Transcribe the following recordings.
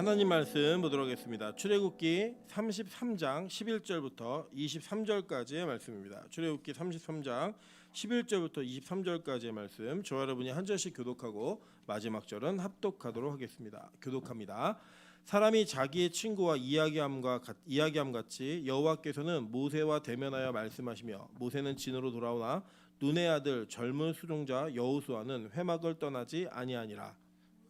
하나님 말씀 보도록 하겠습니다. 출애굽기 33장 11절부터 23절까지의 말씀입니다. 출애굽기 33장 11절부터 23절까지의 말씀, 저와 여러분이 한 절씩 교독하고 마지막 절은 합독하도록 하겠습니다. 교독합니다. 사람이 자기의 친구와 이야기함 같이 여호와께서는 모세와 대면하여 말씀하시며, 모세는 진으로 돌아오나 눈의 아들 젊은 수종자 여호수아는 회막을 떠나지 아니하니라.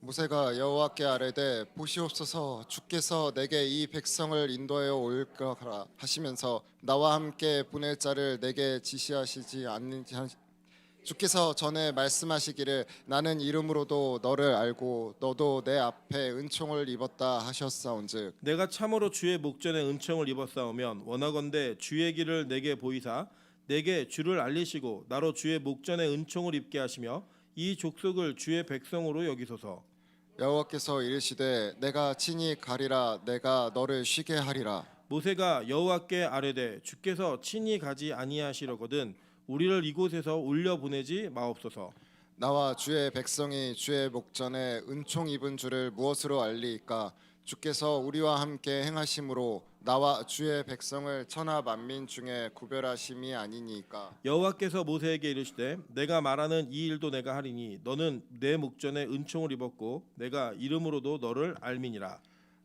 모세가 여호와께 아뢰되 보시옵소서, 주께서 내게 이 백성을 인도하여 올까라 하시면서 나와 함께 보낼 자를 내게 지시하시지 않는지 주께서 전에 말씀하시기를 나는 이름으로도 너를 알고 너도 내 앞에 은총을 입었다 하셨사온즉, 내가 참으로 주의 목전에 은총을 입었사오면 원하건대 주의 길을 내게 보이사 내게 주를 알리시고 나로 주의 목전에 은총을 입게 하시며 이 족속을 주의 백성으로 여기소서. 여호와께서 이르시되 내가 친히 가리라, 내가 너를 쉬게 하리라. 모세가 여호와께 아뢰되 주께서 친히 가지 아니하시려거든 우리를 이곳에서 올려 보내지 마옵소서. 나와 주의 백성이 주의 목전에 은총 입은 줄을 무엇으로 알리이까? 주께서 우리와 함께 행하심으로 나와 주의 백성을 천하 만민 중에 구별하심이 아니니까. 여호와께서 모세에게 이르시되 내가 말하는 이 일도 내가 하리니 너는 내 목전에 은총을 입었고 내가 이름으로도 너를 알미니라.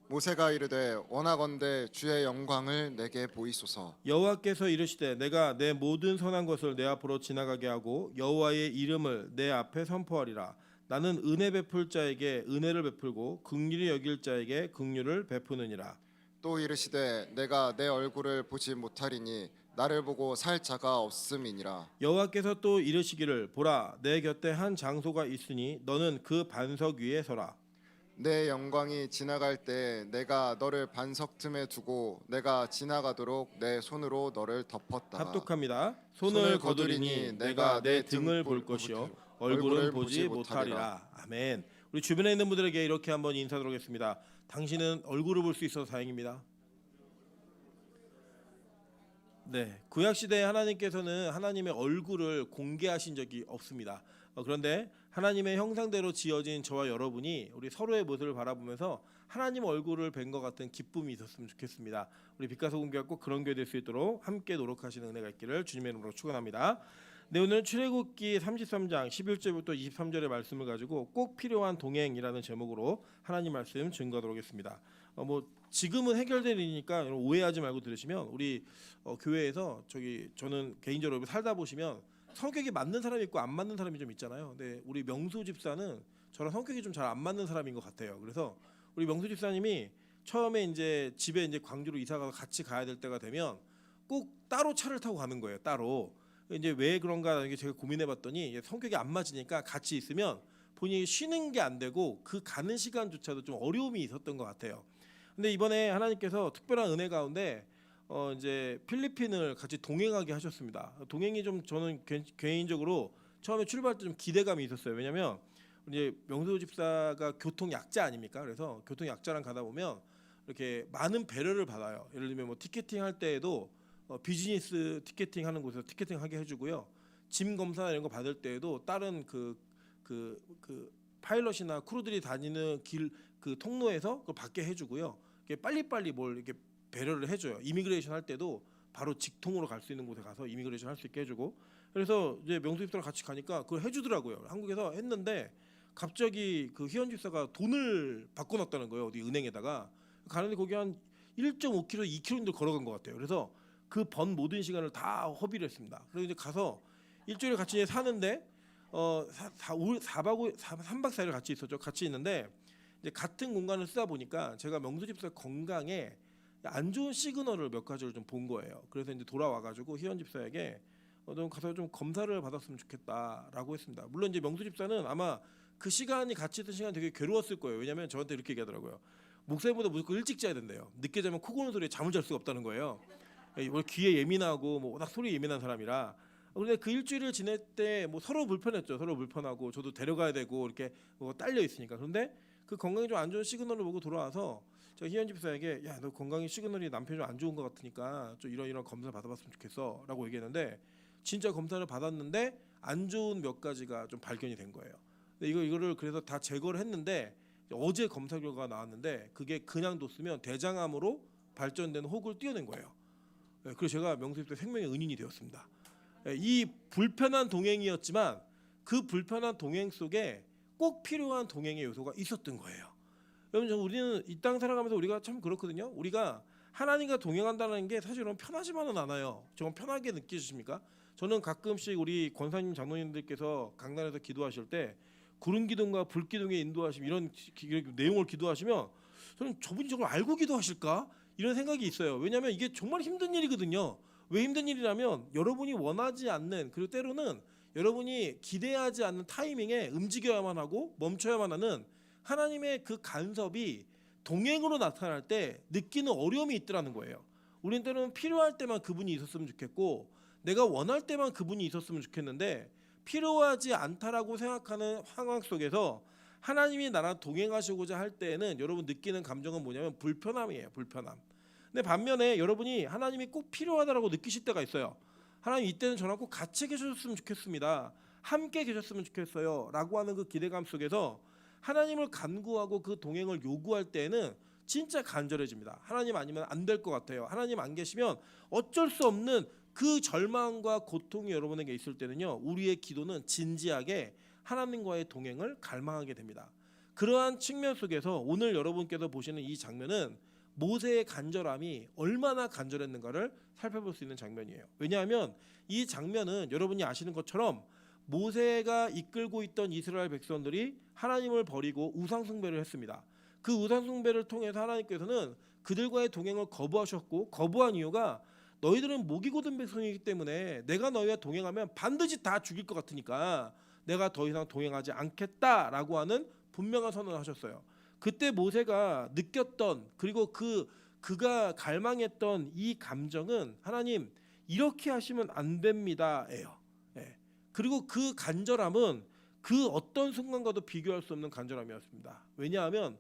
모세가 이르되 원하건대 주의 영광을 내게 보이소서. 여호와께서 이르시되 내가 내 모든 선한 것을 내 앞으로 지나가게 하고 여호와의 이름을 내 앞에 선포하리라. 나는 은혜 베풀 자에게 은혜를 베풀고 긍휼히 여길 자에게 긍휼을 베푸느니라. 또 이르시되 내가 내 얼굴을 보지 못하리니 나를 보고 살 자가 없음이니라. 여호와께서 또 이르시기를 보라 내 곁에 한 장소가 있으니 너는 그 반석 위에 서라. 내 영광이 지나갈 때 내가 너를 반석 틈에 두고 내가 지나가도록 내 손으로 너를 덮었다. 합독합니다. 손을 거두리니 내가 내 등을 볼 것이요 얼굴은 보지 못하리라. 아멘. 우리 주변에 있는 분들에게 이렇게 한번 인사드리겠습니다. 당신은 얼굴을 볼 수 있어서 다행입니다. 네, 구약 시대에 하나님께서는 하나님의 얼굴을 공개하신 적이 없습니다. 그런데 하나님의 형상대로 지어진 저와 여러분이 우리 서로의 모습을 바라보면서 하나님 얼굴을 뵌 것 같은 기쁨이 있었으면 좋겠습니다. 우리 빛가소금교회 꼭 그런 교회 될 수 있도록 함께 노력하시는 은혜가 있기를 주님의 이름으로 축원합니다. 네, 오늘 출애굽기 33장 11절부터 23절의 말씀을 가지고 꼭 필요한 동행이라는 제목으로 하나님 말씀 증거하도록 하겠습니다. 지금은 해결될 일이니까 오해하지 말고 들으시면 우리 교회에서 저는 개인적으로 살다 보시면 성격이 맞는 사람이 있고 안 맞는 사람이 좀 있잖아요. 근데 우리 명수 집사는 저랑 성격이 좀 잘 안 맞는 사람인 것 같아요. 그래서 우리 명수 집사님이 처음에 이제 집에 이제 광주로 이사 가서 같이 가야 될 때가 되면 꼭 따로 차를 타고 가는 거예요. 따로. 이제 왜 그런가 하는 게 제가 고민해봤더니 성격이 안 맞으니까 같이 있으면 본인이 쉬는 게 안 되고 그 가는 시간조차도 좀 어려움이 있었던 것 같아요. 근데 이번에 하나님께서 특별한 은혜 가운데 이제 필리핀을 같이 동행하게 하셨습니다. 동행이 좀 저는 개인적으로 처음에 출발할 때 좀 기대감이 있었어요. 왜냐하면 이제 명수 집사가 교통 약자 아닙니까? 그래서 교통 약자랑 가다 보면 이렇게 많은 배려를 받아요. 예를 들면 뭐 티켓팅 할 때에도 비즈니스 티켓팅 하는 곳에서 티켓팅 하게 해주고요. 짐 검사 이런 거 받을 때에도 다른 그 파일럿이나 크루들이 다니는 길 그 통로에서 그걸 받게 해주고요. 이렇게 빨리빨리 뭘 이렇게 배려를 해줘요. 이미그레이션 할 때도 바로 직통으로 갈 수 있는 곳에 가서 이미그레이션 할 수 있게 해주고. 그래서 이제 명수 집사랑 같이 가니까 그걸 해주더라고요. 한국에서 했는데 갑자기 그 희연 집사가 돈을 바꿔놨다는 거예요. 어디 은행에다가 가는데 거기 한 1.5km, 2km 정도 걸어간 것 같아요. 그래서 그 번 모든 시간을 다 허비를 했습니다. 그래서 이제 가서 일주일 같이 사는데 3박 4일 같이 있었죠. 같이 있는데 이제 같은 공간을 쓰다 보니까 제가 명수 집사 건강에 안 좋은 시그널을 몇 가지를 좀 본 거예요. 그래서 이제 돌아와가지고 희연 집사에게 좀 가서 좀 검사를 받았으면 좋겠다라고 했습니다. 물론 이제 명수 집사는 아마 그 시간이 같이 있던 시간 되게 괴로웠을 거예요. 왜냐하면 저한테 이렇게 얘기하더라고요. 목사님보다 무조건 일찍 자야 된대요. 늦게 자면 코 고는 소리에 잠을 잘 수가 없다는 거예요. 원래 귀에 예민하고 뭐 워낙 소리에 예민한 사람이라. 그런데 그 일주일을 지낼 때 뭐 서로 불편했죠. 서로 불편하고 저도 데려가야 되고 이렇게 딸려 있으니까. 그런데 그 건강이 좀 안 좋은 시그널을 보고 돌아와서 제가 희연 집사에게 야, 너 건강이 시그널이 남편이 좀 안 좋은 것 같으니까 좀 이런 검사 받아봤으면 좋겠어라고 얘기했는데 진짜 검사를 받았는데 안 좋은 몇 가지가 좀 발견이 된 거예요. 근데 이거를 그래서 다 제거를 했는데 어제 검사 결과가 나왔는데 그게 그냥 뒀으면 대장암으로 발전되는 혹을 띄어낸 거예요. 그래서 제가 명수님 때 생명의 은인이 되었습니다. 이 불편한 동행이었지만 그 불편한 동행 속에 꼭 필요한 동행의 요소가 있었던 거예요. 여러분, 우리는 이 땅 살아가면서 우리가 참 그렇거든요. 우리가 하나님과 동행한다는 게 사실은 편하지만은 않아요. 정말 편하게 느끼십니까? 저는 가끔씩 우리 권사님 장로님들께서 강단에서 기도하실 때 구름 기둥과 불 기둥에 인도하심 이런 내용을 기도하시면 저는 저분이 저걸 알고 기도하실까? 이런 생각이 있어요. 왜냐하면 이게 정말 힘든 일이거든요. 왜 힘든 일이냐면 여러분이 원하지 않는, 그리고 때로는 여러분이 기대하지 않는 타이밍에 움직여야만 하고 멈춰야만 하는 하나님의 그 간섭이 동행으로 나타날 때 느끼는 어려움이 있더라는 거예요. 우리는 때로는 필요할 때만 그분이 있었으면 좋겠고 내가 원할 때만 그분이 있었으면 좋겠는데 필요하지 않다라고 생각하는 상황 속에서 하나님이 나랑 동행하시고자 할 때에는 여러분 느끼는 감정은 뭐냐면 불편함이에요. 불편함. 근데 반면에 여러분이 하나님이 꼭 필요하다라고 느끼실 때가 있어요. 하나님 이때는 저랑 꼭 같이 계셨으면 좋겠습니다. 함께 계셨으면 좋겠어요. 라고 하는 그 기대감 속에서 하나님을 간구하고 그 동행을 요구할 때에는 진짜 간절해집니다. 하나님 아니면 안 될 것 같아요. 하나님 안 계시면 어쩔 수 없는 그 절망과 고통이 여러분에게 있을 때는요, 우리의 기도는 진지하게 하나님과의 동행을 갈망하게 됩니다. 그러한 측면 속에서 오늘 여러분께서 보시는 이 장면은 모세의 간절함이 얼마나 간절했는가를 살펴볼 수 있는 장면이에요. 왜냐하면 이 장면은 여러분이 아시는 것처럼 모세가 이끌고 있던 이스라엘 백성들이 하나님을 버리고 우상 숭배를 했습니다. 그 우상 숭배를 통해서 하나님께서는 그들과의 동행을 거부하셨고, 거부한 이유가 너희들은 목이 곧은 백성이기 때문에 내가 너희와 동행하면 반드시 다 죽일 것 같으니까 내가 더 이상 동행하지 않겠다라고 하는 분명한 선언을 하셨어요. 그때 모세가 느꼈던, 그리고 그가 갈망했던 이 감정은 하나님 이렇게 하시면 안 됩니다예요. 예. 그리고 그 간절함은 그 어떤 순간과도 비교할 수 없는 간절함이었습니다. 왜냐하면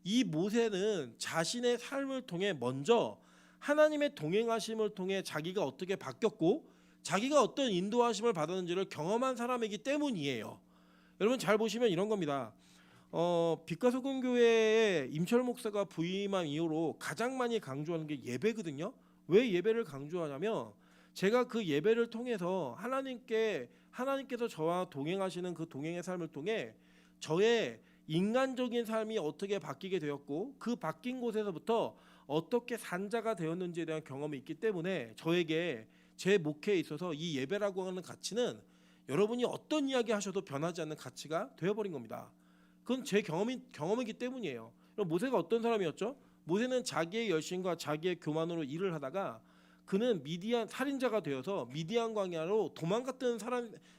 이 모세는 자신의 삶을 통해 먼저 하나님의 동행하심을 통해 자기가 어떻게 바뀌었고 자기가 어떤 인도하심을 받았는지를 경험한 사람이기 때문이에요. 여러분 잘 보시면 이런 겁니다. 빛과 소금 교회의 임철 목사가 부임한 이후로 가장 많이 강조하는 게 예배거든요. 왜 예배를 강조하냐면 제가 그 예배를 통해서 하나님께서 저와 동행하시는 그 동행의 삶을 통해 저의 인간적인 삶이 어떻게 바뀌게 되었고 그 바뀐 곳에서부터 어떻게 산자가 되었는지에 대한 경험이 있기 때문에 저에게 제 목회에 있어서 이 예배라고 하는 가치는 여러분이 어떤 이야기 하셔도 변하지 않는 가치가 되어버린 겁니다. 그건 제 경험이기 때문이에요. 모세가 어떤 사람이었죠? 모세는 자기의 열심과 자기의 교만으로 일을 하다가 그는 미디안 살인자가 되어서 미디안 광야로 도망갔던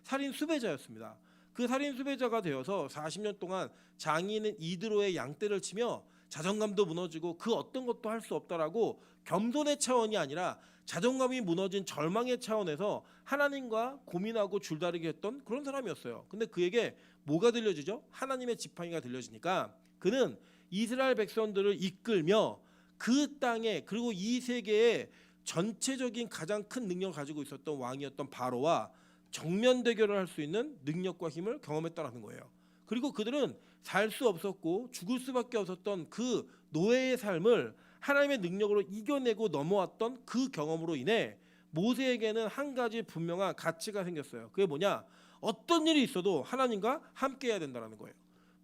살인 수배자였습니다. 그 살인 수배자가 되어서 40년 동안 장인인 이드로의 양떼를 치며 자존감도 무너지고 그 어떤 것도 할 수 없다라고 겸손의 차원이 아니라 자존감이 무너진 절망의 차원에서 하나님과 고민하고 줄다리기 했던 그런 사람이었어요. 근데 그에게 뭐가 들려지죠? 하나님의 지팡이가 들려지니까 그는 이스라엘 백성들을 이끌며 그 땅에, 그리고 이 세계에 전체적인 가장 큰 능력을 가지고 있었던 왕이었던 바로와 정면 대결을 할 수 있는 능력과 힘을 경험했다라는 거예요. 그리고 그들은 살 수 없었고 죽을 수밖에 없었던 그 노예의 삶을 하나님의 능력으로 이겨내고 넘어왔던 그 경험으로 인해 모세에게는 한 가지 분명한 가치가 생겼어요. 그게 뭐냐? 어떤 일이 있어도 하나님과 함께 해야 된다는 거예요.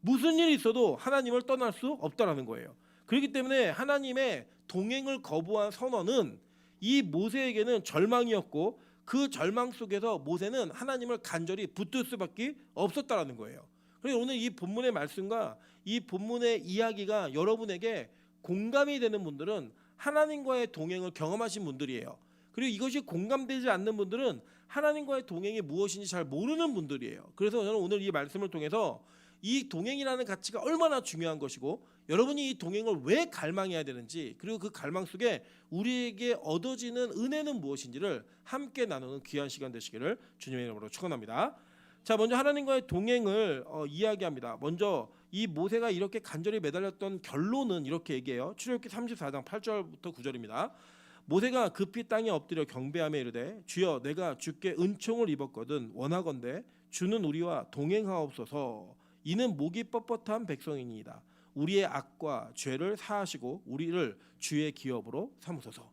무슨 일이 있어도 하나님을 떠날 수 없다는 거예요. 그렇기 때문에 하나님의 동행을 거부한 선언은 이 모세에게는 절망이었고 그 절망 속에서 모세는 하나님을 간절히 붙들 수밖에 없었다는 거예요. 그래서 오늘 이 본문의 말씀과 이 본문의 이야기가 여러분에게 공감이 되는 분들은 하나님과의 동행을 경험하신 분들이에요. 그리고 이것이 공감되지 않는 분들은 하나님과의 동행이 무엇인지 잘 모르는 분들이에요. 그래서 저는 오늘 이 말씀을 통해서 이 동행이라는 가치가 얼마나 중요한 것이고 여러분이 이 동행을 왜 갈망해야 되는지, 그리고 그 갈망 속에 우리에게 얻어지는 은혜는 무엇인지를 함께 나누는 귀한 시간 되시기를 주님의 이름으로 축원합니다. 자, 먼저 하나님과의 동행을 이야기합니다. 먼저 이 모세가 이렇게 간절히 매달렸던 결론은 이렇게 얘기해요. 출애굽기 34장 8절부터 9절입니다. 모세가 급히 땅에 엎드려 경배하며 이르되 주여 내가 주께 은총을 입었거든 원하건대 주는 우리와 동행하옵소서. 이는 목이 뻣뻣한 백성이니이다. 우리의 악과 죄를 사하시고 우리를 주의 기업으로 삼으소서.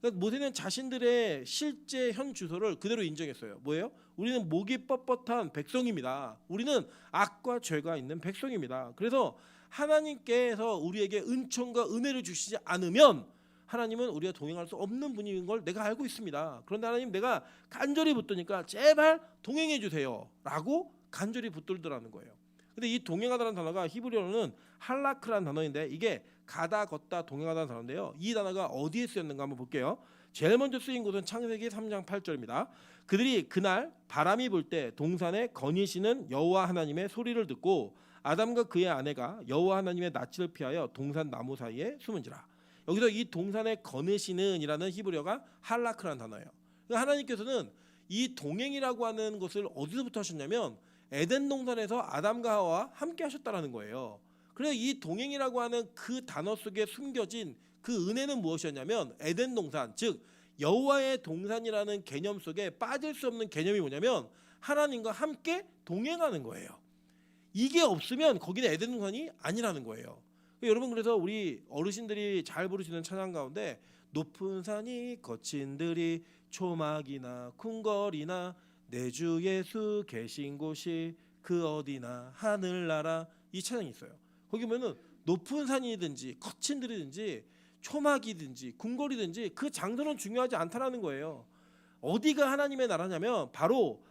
그러니까 모세는 자신들의 실제 현 주소를 그대로 인정했어요. 뭐예요? 우리는 목이 뻣뻣한 백성입니다. 우리는 악과 죄가 있는 백성입니다. 그래서 하나님께서 우리에게 은총과 은혜를 주시지 않으면 하나님은 우리가 동행할 수 없는 분인 걸 내가 알고 있습니다. 그런데 하나님, 내가 간절히 붙드니까 제발 동행해 주세요 라고 간절히 붙들더라는 거예요. 근데 이 동행하다는 단어가 히브리어로는 할라크라는 단어인데, 이게 가다 걷다 동행하다는 단어인데요. 이 단어가 어디에 쓰였는가 한번 볼게요. 제일 먼저 쓰인 곳은 창세기 3장 8절입니다. 그들이 그날 바람이 불 때 동산에 거니시는 여호와 하나님의 소리를 듣고 아담과 그의 아내가 여호와 하나님의 낯을 피하여 동산 나무 사이에 숨은지라. 여기서 이 동산에 거느시는이라는 히브리어가 할라크라는 단어예요. 그러니까 하나님께서는 이 동행이라고 하는 것을 어디서부터 하셨냐면 에덴 동산에서 아담과 하와와 함께 하셨다라는 거예요. 그래서 이 동행이라고 하는 그 단어 속에 숨겨진 그 은혜는 무엇이었냐면, 에덴 동산, 즉 여호와의 동산이라는 개념 속에 빠질 수 없는 개념이 뭐냐면 하나님과 함께 동행하는 거예요. 이게 없으면 거기는 에덴 동산이 아니라는 거예요. 여러분, 그래서 우리 어르신들이 잘 부르시는 찬양 가운데 높은 산이 거친 들이 초막이나 궁궐이나 내 주 예수 계신 곳이 그 어디나 하늘나라, 이 찬양이 있어요. 거기 보면은 높은 산이든지 거친 들이든지 초막이든지 궁궐이든지 그 장소는 중요하지 않다라는 거예요. 어디가 하나님의 나라냐면 바로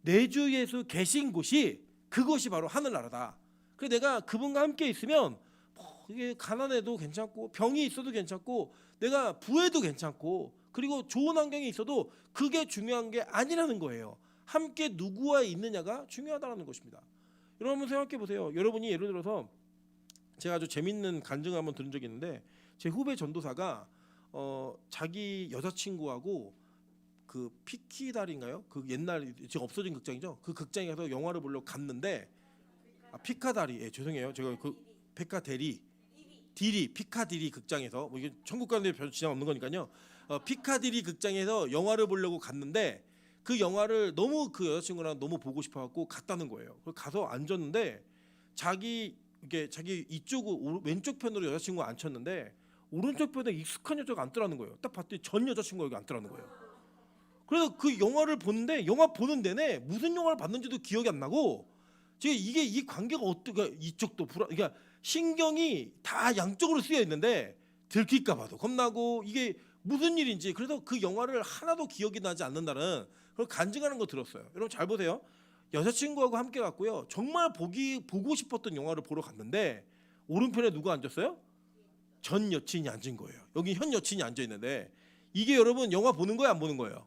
내 주 예수 계신 곳이, 그것이 바로 하늘나라다. 그래서 내가 그분과 함께 있으면 이게 가난해도 괜찮고 병이 있어도 괜찮고 내가 부해도 괜찮고 그리고 좋은 환경이 있어도 그게 중요한 게 아니라는 거예요. 함께 누구와 있느냐가 중요하다는 것입니다. 여러분 생각해 보세요. 여러분이 예를 들어서, 제가 아주 재밌는 간증을 한번 들은 적이 있는데, 제 후배 전도사가 자기 여자친구하고 그 피키다리인가요? 그 옛날 지금 없어진 극장이죠. 그 극장에 가서 영화를 보려고 갔는데, 피카다리, 예, 죄송해요. 제가 그 피카데리 디리 피카디리 극장에서, 뭐 이게 천국 가는 데 별 지장 없는 거니까요. 피카디리 극장에서 영화를 보려고 갔는데 그 영화를 너무 그 여자친구랑 너무 보고 싶어갖고 갔다는 거예요. 그래서 가서 앉았는데 자기 이쪽 왼쪽 편으로 여자친구가 앉혔는데 오른쪽 편에 익숙한 여자가 앉더라는 거예요. 딱 봤더니 전 여자친구가 여기 앉더라는 거예요. 그래서 그 영화를 보는데 영화 보는 내내 무슨 영화를 봤는지도 기억이 안 나고, 지금 이게 이 관계가 어떻게, 이쪽도 그러니까 신경이 다 양쪽으로 쓰여 있는데 들킬까 봐도 겁나고 이게 무슨 일인지, 그래서 그 영화를 하나도 기억이 나지 않는다는 그런 간증하는 거 들었어요. 여러분 잘 보세요. 여자친구하고 함께 갔고요. 정말 보고 싶었던 영화를 보러 갔는데 오른편에 누가 앉았어요? 전 여친이 앉은 거예요. 여기 현 여친이 앉아 있는데, 이게 여러분 영화 보는 거예요, 안 보는 거예요?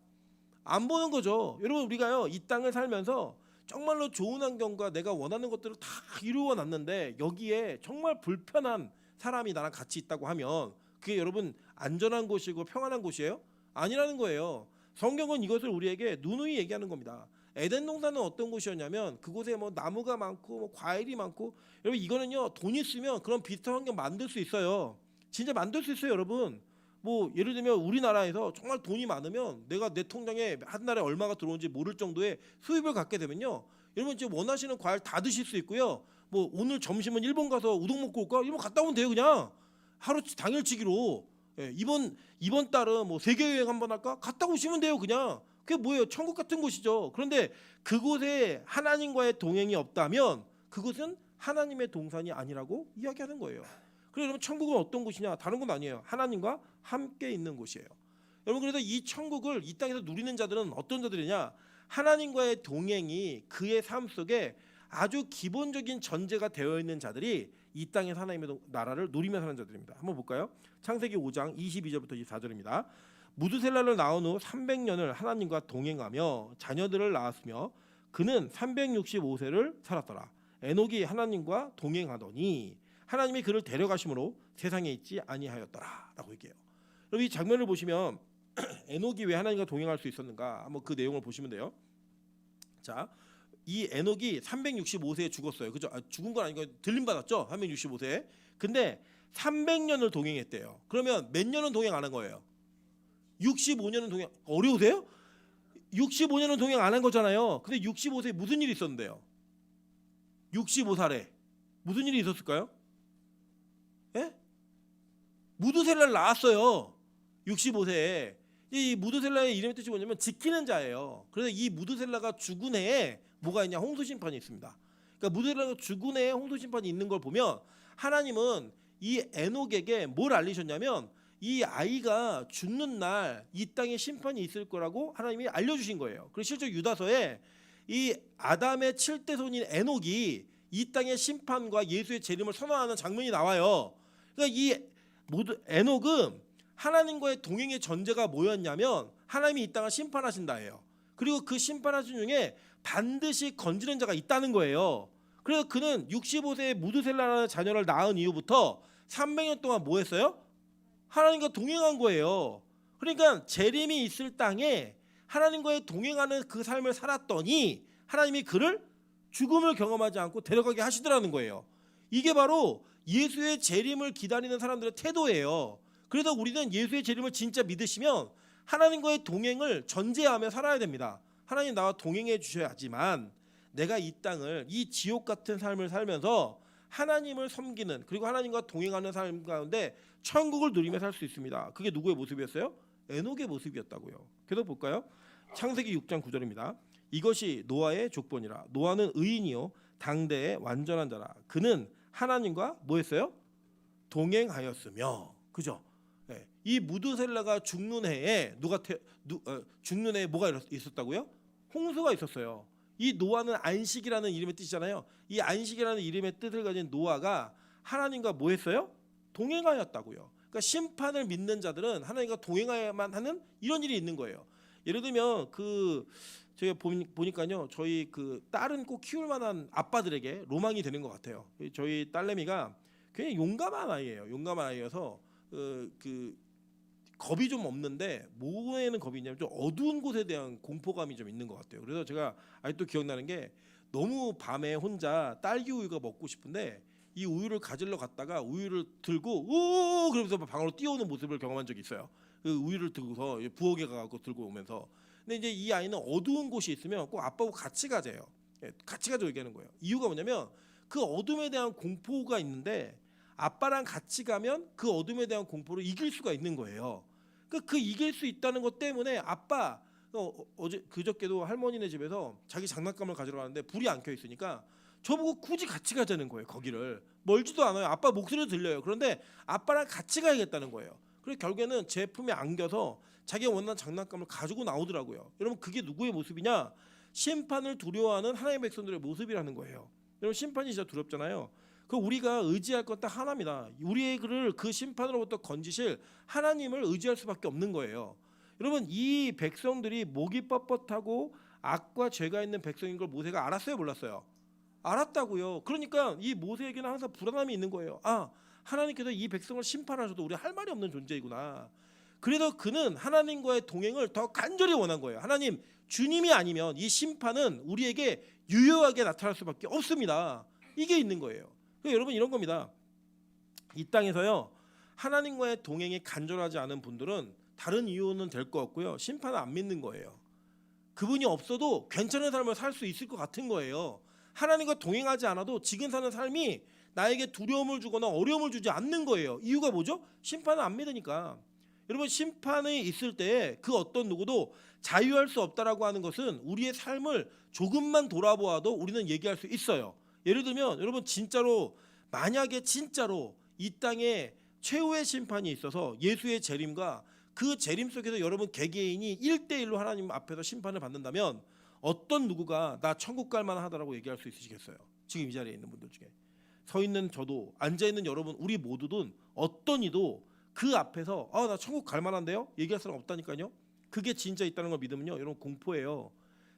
안 보는 거죠. 여러분, 우리가요 이 땅을 살면서 정말로 좋은 환경과 내가 원하는 것들을 다 이루어 놨는데 여기에 정말 불편한 사람이 나랑 같이 있다고 하면 그게 여러분 안전한 곳이고 평안한 곳이에요? 아니라는 거예요. 성경은 이것을 우리에게 누누이 얘기하는 겁니다. 에덴 동산은 어떤 곳이었냐면 그곳에 뭐 나무가 많고 뭐 과일이 많고, 여러분 이거는요 돈 있으면 그런 비슷한 환경 만들 수 있어요. 진짜 만들 수 있어요, 여러분. 뭐 예를 들면 우리나라에서 정말 돈이 많으면 내가 내 통장에 한 달에 얼마가 들어오는지 모를 정도의 수입을 갖게 되면요, 여러분 지금 원하시는 과일 다 드실 수 있고요. 뭐 오늘 점심은 일본 가서 우동 먹고 올까? 일본 갔다 오면 돼요, 그냥 하루 당일치기로. 예, 이번 달은 뭐 세계 여행 한번 할까? 갔다 오시면 돼요, 그냥. 그게 뭐예요? 천국 같은 곳이죠. 그런데 그곳에 하나님과의 동행이 없다면 그것은 하나님의 동산이 아니라고 이야기하는 거예요. 그래서 여러분 천국은 어떤 곳이냐? 다른 건 아니에요. 하나님과 함께 있는 곳이에요. 여러분, 그래서 이 천국을 이 땅에서 누리는 자들은 어떤 자들이냐? 하나님과의 동행이 그의 삶 속에 아주 기본적인 전제가 되어 있는 자들이 이 땅에서 하나님의 나라를 누리며 사는 자들입니다. 한번 볼까요? 창세기 5장 22절부터 24절입니다. 무드셀라를 낳은 후 300년을 하나님과 동행하며 자녀들을 낳았으며 그는 365세를 살았더라. 에녹이 하나님과 동행하더니 하나님이 그를 데려가심으로 세상에 있지 아니하였더라 라고 얘기해요. 여러분 이 장면을 보시면 에녹이 왜 하나님과 동행할 수 있었는가 한번 그 내용을 보시면 돼요. 자, 이 에녹이 365세에 죽었어요. 그죠? 죽은 건 아니고 들림 받았죠. 365세. 근데 300년을 동행했대요. 그러면 몇 년은 동행 안 한 거예요? 65년은 동행. 어려우세요? 65년은 동행 안 한 거잖아요. 근데 65세에 무슨 일이 있었는데요? 65살에 무슨 일이 있었을까요? 예? 무드셀라를 낳았어요. 65세에. 이 무드셀라의 이름의 뜻이 뭐냐면 지키는 자예요. 그래서 이 무드셀라가 죽은 해에 뭐가 있냐? 홍수 심판이 있습니다. 그러니까 무드셀라가 죽은 해에 홍수 심판이 있는 걸 보면 하나님은 이 에녹에게 뭘 알리셨냐면 이 아이가 죽는 날 이 땅에 심판이 있을 거라고 하나님이 알려주신 거예요. 그리고 실제 유다서에 이 아담의 7대 손인 에녹이 이 땅의 심판과 예수의 재림을 선언하는 장면이 나와요. 그러니까 이 모두 에녹은 하나님과의 동행의 전제가 뭐였냐면 하나님이 이 땅을 심판하신다예요. 그리고 그 심판하신 중에 반드시 건지는 자가 있다는 거예요. 그래서 그는 65세에 무드셀라라는 자녀를 낳은 이후부터 300년 동안 뭐 했어요? 하나님과 동행한 거예요. 그러니까 재림이 있을 땅에 하나님과의 동행하는 그 삶을 살았더니 하나님이 그를 죽음을 경험하지 않고 데려가게 하시더라는 거예요. 이게 바로 예수의 재림을 기다리는 사람들의 태도예요. 그래서 우리는 예수의 재림을 진짜 믿으시면 하나님과의 동행을 전제하며 살아야 됩니다. 하나님 나와 동행해 주셔야지만 내가 이 땅을 이 지옥 같은 삶을 살면서 하나님을 섬기는 그리고 하나님과 동행하는 삶 가운데 천국을 누리며 살 수 있습니다. 그게 누구의 모습이었어요? 에녹의 모습이었다고요. 그래서 볼까요? 창세기 6장 9절입니다. 이것이 노아의 족본이라. 노아는 의인이요 당대의 완전한 자라. 그는 하나님과 뭐 했어요? 동행하였으며. 그죠? 네. 이 무드셀라가 죽는 해에 죽는 해에 뭐가 있었다고요? 홍수가 있었어요. 이 노아는 안식이라는 이름의 뜻이잖아요. 이 안식이라는 이름의 뜻을 가진 노아가 하나님과 뭐 했어요? 동행하였다고요. 그러니까 심판을 믿는 자들은 하나님과 동행해야만 하는 이런 일이 있는 거예요. 예를 들면 제가 보니까요, 저희 그 딸은 꼭 키울 만한 아빠들에게 로망이 되는 것 같아요. 저희 딸내미가 굉장히 용감한 아이예요. 용감한 아이여서 겁이 좀 없는데 뭐에는 겁이 있냐면 좀 어두운 곳에 대한 공포감이 좀 있는 것 같아요. 그래서 제가 아직도 기억나는 게 너무 밤에 혼자 딸기 우유가 먹고 싶은데 이 우유를 가지러 갔다가 우유를 들고 오 그러면서 방으로 뛰어오는 모습을 경험한 적이 있어요. 그 우유를 들고서 부엌에 가서 들고 오면서. 근데 이제 이 아이는 어두운 곳이 있으면 꼭 아빠하고 같이 가재요. 같이 가자고 얘기하는 거예요. 이유가 뭐냐면 그 어둠에 대한 공포가 있는데 아빠랑 같이 가면 그 어둠에 대한 공포를 이길 수가 있는 거예요. 그 이길 수 있다는 것 때문에 아빠 그저께도 할머니네 집에서 자기 장난감을 가지러 가는데 불이 안 켜 있으니까 저보고 굳이 같이 가자는 거예요. 거기를 멀지도 않아요. 아빠 목소리도 들려요. 그런데 아빠랑 같이 가야겠다는 거예요. 그래서 결국에는 제 품에 안겨서 자기가 원하는 장난감을 가지고 나오더라고요. 여러분 그게 누구의 모습이냐? 심판을 두려워하는 하나님의 백성들의 모습이라는 거예요. 여러분 심판이 진짜 두렵잖아요. 그 우리가 의지할 건 딱 하나입니다. 우리의 그를 그 심판으로부터 건지실 하나님을 의지할 수밖에 없는 거예요. 여러분 이 백성들이 목이 뻣뻣하고 악과 죄가 있는 백성인 걸 모세가 알았어요, 몰랐어요? 알았다고요. 그러니까 이 모세에게는 항상 불안함이 있는 거예요. 아, 하나님께서 이 백성을 심판하셔도 우리 할 말이 없는 존재이구나. 그래서 그는 하나님과의 동행을 더 간절히 원한 거예요. 하나님, 주님이 아니면 이 심판은 우리에게 유효하게 나타날 수밖에 없습니다. 이게 있는 거예요. 그러니까 여러분 이런 겁니다. 이 땅에서요 하나님과의 동행이 간절하지 않은 분들은 다른 이유는 될 거 없고요. 심판을 안 믿는 거예요. 그분이 없어도 괜찮은 삶을 살 수 있을 것 같은 거예요. 하나님과 동행하지 않아도 지금 사는 삶이 나에게 두려움을 주거나 어려움을 주지 않는 거예요. 이유가 뭐죠? 심판을 안 믿으니까. 여러분 심판이 있을 때 그 어떤 누구도 자유할 수 없다라고 하는 것은 우리의 삶을 조금만 돌아보아도 우리는 얘기할 수 있어요. 예를 들면 여러분 진짜로 만약에 진짜로 이 땅에 최후의 심판이 있어서 예수의 재림과 그 재림 속에서 여러분 개개인이 1대1로 하나님 앞에서 심판을 받는다면 어떤 누구가 나 천국 갈 만하다라고 얘기할 수 있으시겠어요? 지금 이 자리에 있는 분들 중에 서 있는 저도 앉아 있는 여러분 우리 모두는 어떤 이도 그 앞에서 나 천국 갈 만한데요? 얘기할 사람 없다니까요. 그게 진짜 있다는 걸 믿으면요 여러분 공포예요.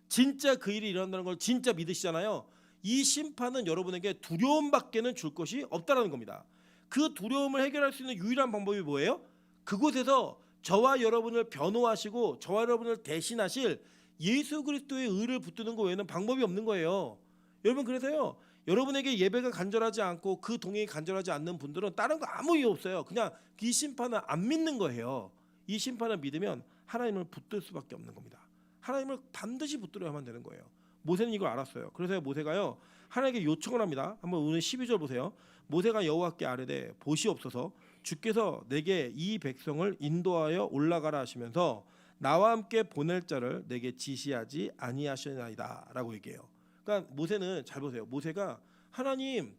진짜 그 일이 일어난다는 걸 진짜 믿으시잖아요. 이 심판은 여러분에게 두려움밖에는 줄 것이 없다라는 겁니다. 그 두려움을 해결할 수 있는 유일한 방법이 뭐예요? 그곳에서 저와 여러분을 변호하시고 저와 여러분을 대신하실 예수 그리스도의 의를 붙드는 것 외에는 방법이 없는 거예요. 여러분 그래서요 여러분에게 예배가 간절하지 않고 그 동행이 간절하지 않는 분들은 다른 거 아무 이유 없어요. 그냥 이 심판을 안 믿는 거예요. 이 심판을 믿으면 하나님을 붙들 수밖에 없는 겁니다. 하나님을 반드시 붙들어야만 되는 거예요. 모세는 이걸 알았어요. 그래서 모세가요 하나님께 요청을 합니다. 한번 오늘 12절 보세요. 모세가 여호와께 아뢰되 보시옵소서 주께서 내게 이 백성을 인도하여 올라가라 하시면서 나와 함께 보낼 자를 내게 지시하지 아니하시나이다라고 얘기해요. 그러니까 모세는 잘 보세요. 모세가 하나님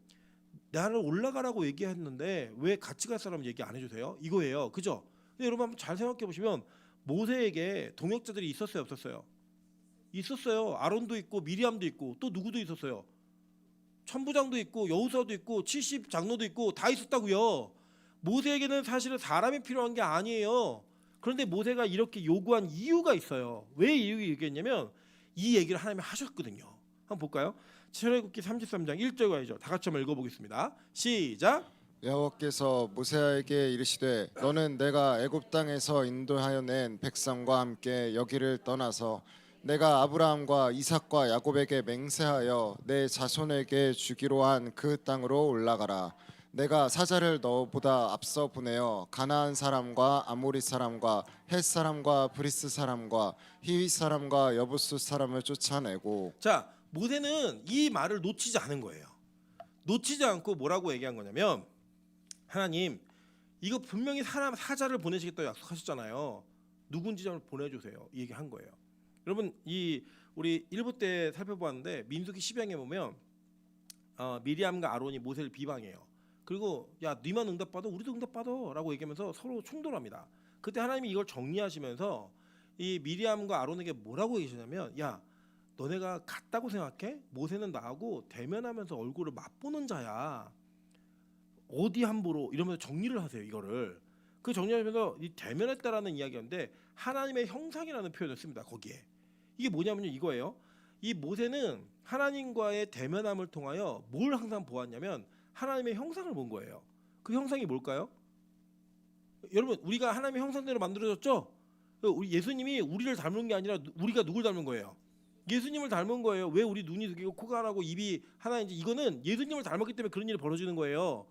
나를 올라가라고 얘기했는데 왜 같이 갈 사람 얘기 안 해주세요? 이거예요. 그죠? 근데 여러분 한번 잘 생각해 보시면 모세에게 동역자들이 있었어요, 없었어요? 있었어요. 아론도 있고 미리암도 있고 또 누구도 있었어요. 천부장도 있고 여호수아도 있고 70 장로도 있고 다 있었다고요. 모세에게는 사실은 사람이 필요한 게 아니에요. 그런데 모세가 이렇게 요구한 이유가 있어요. 왜 이 얘기했냐면 이 얘기를 하나님이 하셨거든요. 한번 볼까요? 출애굽기 33장 1절과 2절 다 같이 한번 읽어보겠습니다. 시작. 여호와께서 모세에게 이르시되 너는 내가 애굽 땅에서 인도하여 낸 백성과 함께 여기를 떠나서 내가 아브라함과 이삭과 야곱에게 맹세하여 내 자손에게 주기로 한 그 땅으로 올라가라. 내가 사자를 너보다 앞서 보내어 가나안 사람과 아모리 사람과 헷 사람과 브리스 사람과 히윗 사람과 여부스 사람을 쫓아내고. 자, 모세는 이 말을 놓치지 않은 거예요. 놓치지 않고 뭐라고 얘기한 거냐면 하나님 이거 분명히 사람 사자를 보내시겠다고 약속하셨잖아요. 누군지 좀 보내주세요. 이 얘기한 거예요. 여러분 이 우리 1부 때 살펴보았는데 민수기 10장에 보면 미리암과 아론이 모세를 비방해요. 그리고 야 네만 응답받아 우리도 응답받아라고 얘기하면서 서로 충돌합니다. 그때 하나님이 이걸 정리하시면서 이 미리암과 아론에게 뭐라고 얘기하시냐면 야 너네가 같다고 생각해? 모세는 나하고 대면하면서 얼굴을 맛보는 자야. 어디 함부로 이러면서 정리를 하세요. 이거를 그 정리하면서 이 대면했다라는 이야기였는데 하나님의 형상이라는 표현을 씁니다. 거기에 이게 뭐냐면요 이거예요. 이 모세는 하나님과의 대면함을 통하여 뭘 항상 보았냐면 하나님의 형상을 본 거예요. 그 형상이 뭘까요? 여러분 우리가 하나님의 형상대로 만들어졌죠. 우리 예수님이 우리를 닮은 게 아니라 우리가 누굴 닮은 거예요? 예수님을 닮은 거예요. 왜 우리 눈이 두 개고 코가 하나고 입이 하나인지 이거는 예수님을 닮았기 때문에 그런 일이 벌어지는 거예요.